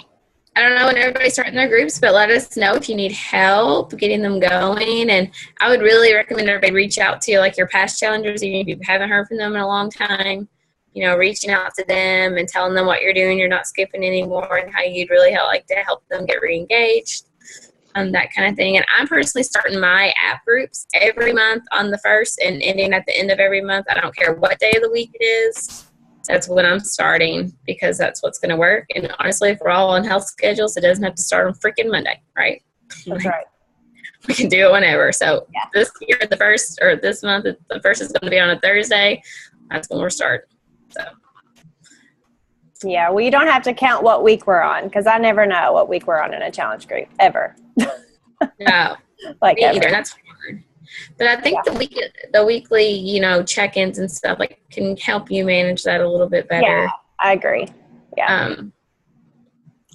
C: I don't know when everybody's starting their groups, but let us know if you need help getting them going. And I would really recommend everybody reach out to like your past challengers, even if you haven't heard from them in a long time. You know, reaching out to them and telling them what you're doing, you're not skipping anymore, and how you'd really like to help them get re-engaged, that kind of thing. And I'm personally starting my app groups every month on the 1st and ending at the end of every month. I don't care what day of the week it is. That's when I'm starting because that's what's going to work. And honestly, if we're all on health schedules, it doesn't have to start on freaking Monday, right?
A: That's right.
C: We can do it whenever. So
A: yeah.
C: This year, this month, the 1st is going to be on a Thursday. That's when we're starting. So.
A: Yeah, well, you don't have to count what week we're on because I never know what week we're on in a challenge group, ever.
C: No,
A: like
C: me
A: ever.
C: either. That's hard. But I think the weekly, you know, check-ins and stuff like can help you manage that a little bit better.
A: Yeah, I agree. Yeah.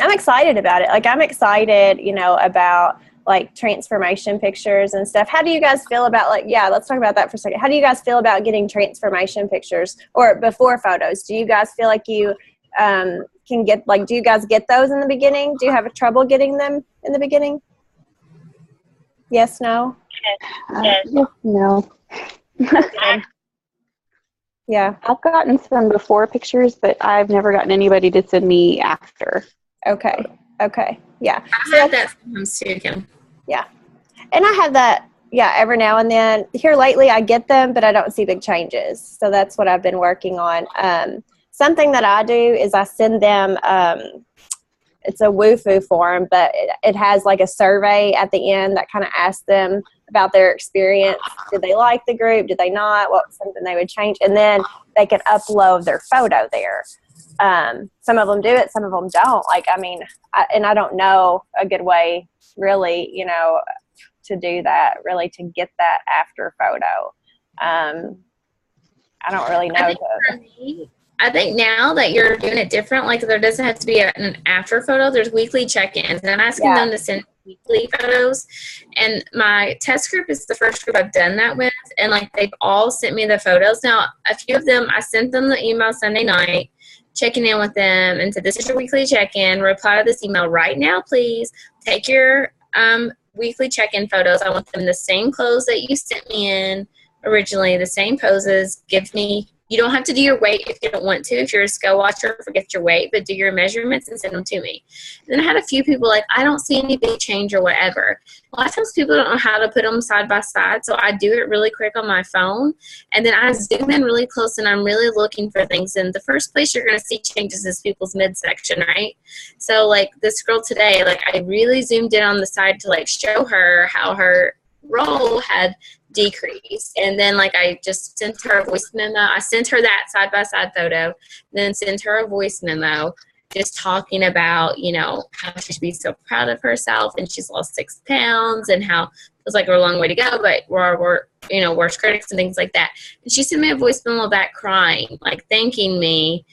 A: I'm excited about it. Like I'm excited, you know, about like transformation pictures and stuff. How do you guys feel about let's talk about that for a second. How do you guys feel about getting transformation pictures or before photos? Do you guys feel like you can get do you guys get those in the beginning? Do you have trouble getting them in the beginning? Yes, no?
F: Yes.
E: No.
A: Yeah.
E: I've gotten some before pictures, but I've never gotten anybody to send me after.
A: Okay. Yeah.
C: I have that sometimes too, Kim.
A: Yeah. And I have that, every now and then. Here lately, I get them, but I don't see big changes. So that's what I've been working on. Something that I do is I send them, it's a WooFoo form, but it has like a survey at the end that kind of asks them about their experience. Did they like the group? Did they not? What's something they would change? And then they can upload their photo there. Some of them do it, some of them don't. I don't know a good way really, you know, to do that, really to get that after photo. I don't really know.
C: I think now that you're doing it different, like there doesn't have to be an after photo. There's weekly check-ins, and I'm asking them to send weekly photos. And my test group is the first group I've done that with, and like they've all sent me the photos. Now, a few of them, I sent them the email Sunday night, checking in with them, and said, "This is your weekly check-in. Reply to this email right now, please. Take your weekly check-in photos. I want them in the same clothes that you sent me in originally, the same poses. Give me." You don't have to do your weight if you don't want to. If you're a scale watcher, forget your weight, but do your measurements and send them to me. And then I had a few people like, I don't see any big change or whatever. A lot of times people don't know how to put them side by side, so I do it really quick on my phone. And then I zoom in really close, and I'm really looking for things. And the first place you're going to see changes is people's midsection, right? So, like, this girl today, like, I really zoomed in on the side to, like, show her how her roll had decrease. And then like I just sent her a voice memo. I sent her that side-by-side photo, then sent her a voice memo just talking about, you know, how she should be so proud of herself, and she's lost 6 pounds, and how it was like a long way to go, but we're you know, worst critics and things like that. And she sent me a voice memo back crying, like thanking me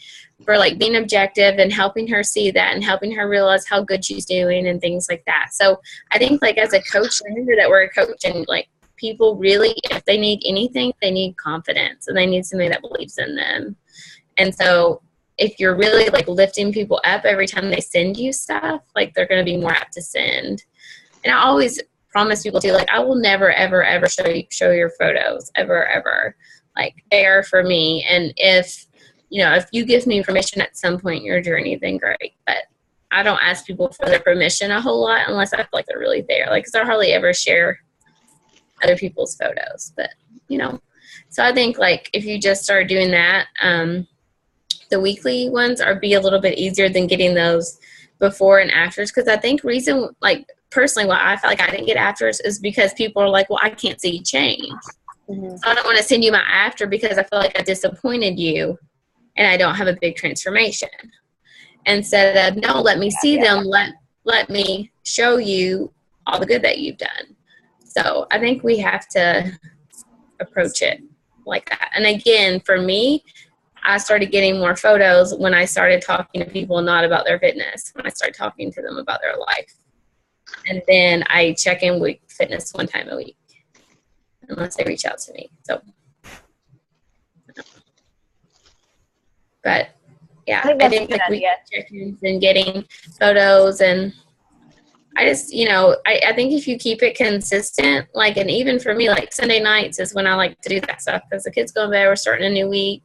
C: for like being objective and helping her see that and helping her realize how good she's doing and things like that. So I think like as a coach, remember that we're a coach, and like people really, if they need anything, they need confidence, and they need somebody that believes in them. And so if you're really like lifting people up every time they send you stuff, like they're going to be more apt to send. And I always promise people too, like, I will never, ever, ever show your photos, ever. Like, they are for me. And if you give me permission at some point in your journey, then great. But I don't ask people for their permission a whole lot unless I feel like they're really there. Like, because I hardly ever share other people's photos. But, so I think, like, if you just start doing that, the weekly ones be a little bit easier than getting those before and afters. Because I think personally, why I felt like I didn't get afters is because people are like, well, I can't see change.
A: Mm-hmm.
C: So I don't want to send you my after because I feel like I disappointed you and I don't have a big transformation. Instead of, no, let me see them. Let me show you all the good that you've done. So I think we have to approach it like that. And again, for me, I started getting more photos when I started talking to people not about their fitness, when I started talking to them about their life. And then I check in with fitness one time a week, unless they reach out to me. So, but yeah, I think like we check-ins and getting photos, and I just, I think if you keep it consistent, like, and even for me, like Sunday nights is when I like to do that stuff because the kids go in bed, we're starting a new week.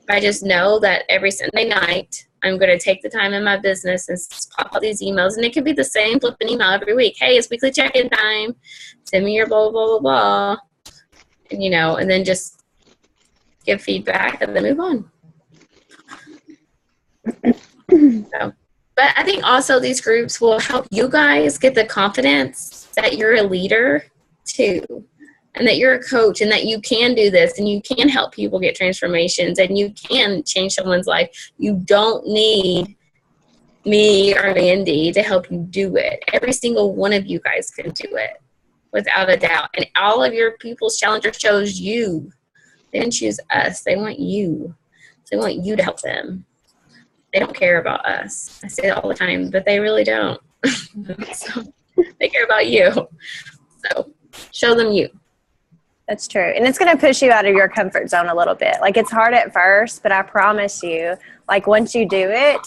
C: I just know that every Sunday night I'm going to take the time in my business and pop all these emails. And it could be the same flipping email every week. Hey, it's weekly check-in time. Send me your blah, blah, blah, blah. And, and then just give feedback and then move on. So, but I think also these groups will help you guys get the confidence that you're a leader too. And that you're a coach and that you can do this and you can help people get transformations and you can change someone's life. You don't need me or Mandy to help you do it. Every single one of you guys can do it without a doubt. And all of your people's challenger chose you. They didn't choose us. They want you. They want you to help them. They don't care about us. I say it all the time, but they really don't. So they care about you. So show them you.
A: That's true. And it's going to push you out of your comfort zone a little bit. Like, it's hard at first, but I promise you, like, once you do it,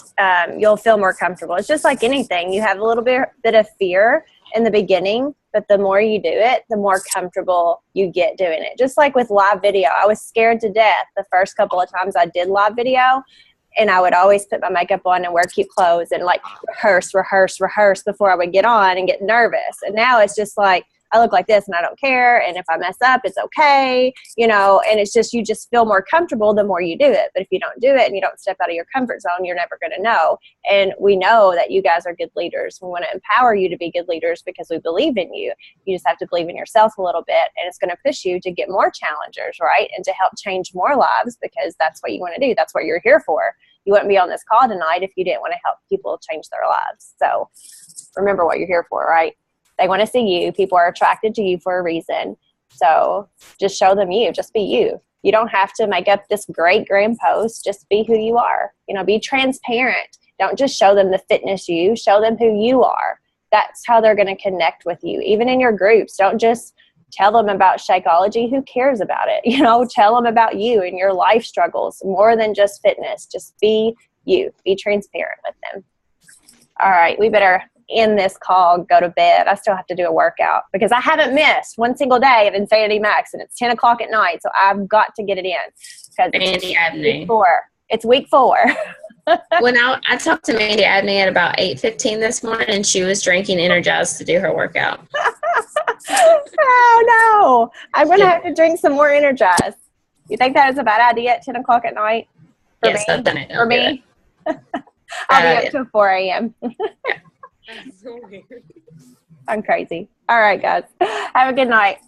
A: you'll feel more comfortable. It's just like anything. You have a little bit of fear in the beginning, but the more you do it, the more comfortable you get doing it. Just like with live video. I was scared to death the first couple of times I did live video. And I would always put my makeup on and wear cute clothes and like rehearse before I would get on and get nervous. And now it's just like, I look like this and I don't care. And if I mess up, it's okay, and it's just, you just feel more comfortable the more you do it. But if you don't do it and you don't step out of your comfort zone, you're never going to know. And we know that you guys are good leaders. We want to empower you to be good leaders because we believe in you. You just have to believe in yourself a little bit, and it's going to push you to get more challengers, right? And to help change more lives, because that's what you want to do. That's what you're here for. You wouldn't be on this call tonight if you didn't want to help people change their lives. So remember what you're here for, right? They want to see you. People are attracted to you for a reason. So just show them you. Just be you. You don't have to make up this great grand post. Just be who you are. Be transparent. Don't just show them the fitness you. Show them who you are. That's how they're going to connect with you. Even in your groups, don't just tell them about Shakeology. Who cares about it? Tell them about you and your life struggles more than just fitness. Just be you. Be transparent with them. All right. We better end this call, go to bed. I still have to do a workout because I haven't missed one single day of Insanity Max, and it's 10 o'clock at night. So I've got to get it in because
C: Mandy Abney.
A: It's week 4.
C: When I talked to Mandy Abney at about 8:15 this morning, and she was drinking Energize to do her workout.
A: Oh no! I'm gonna have to drink some more Energize. You think that is a bad idea at 10 o'clock at night?
C: Yes, I've done it.
A: For me, I'll be up till 4 a.m.
D: That's so weird.
A: I'm crazy. All right, guys. Have a good night.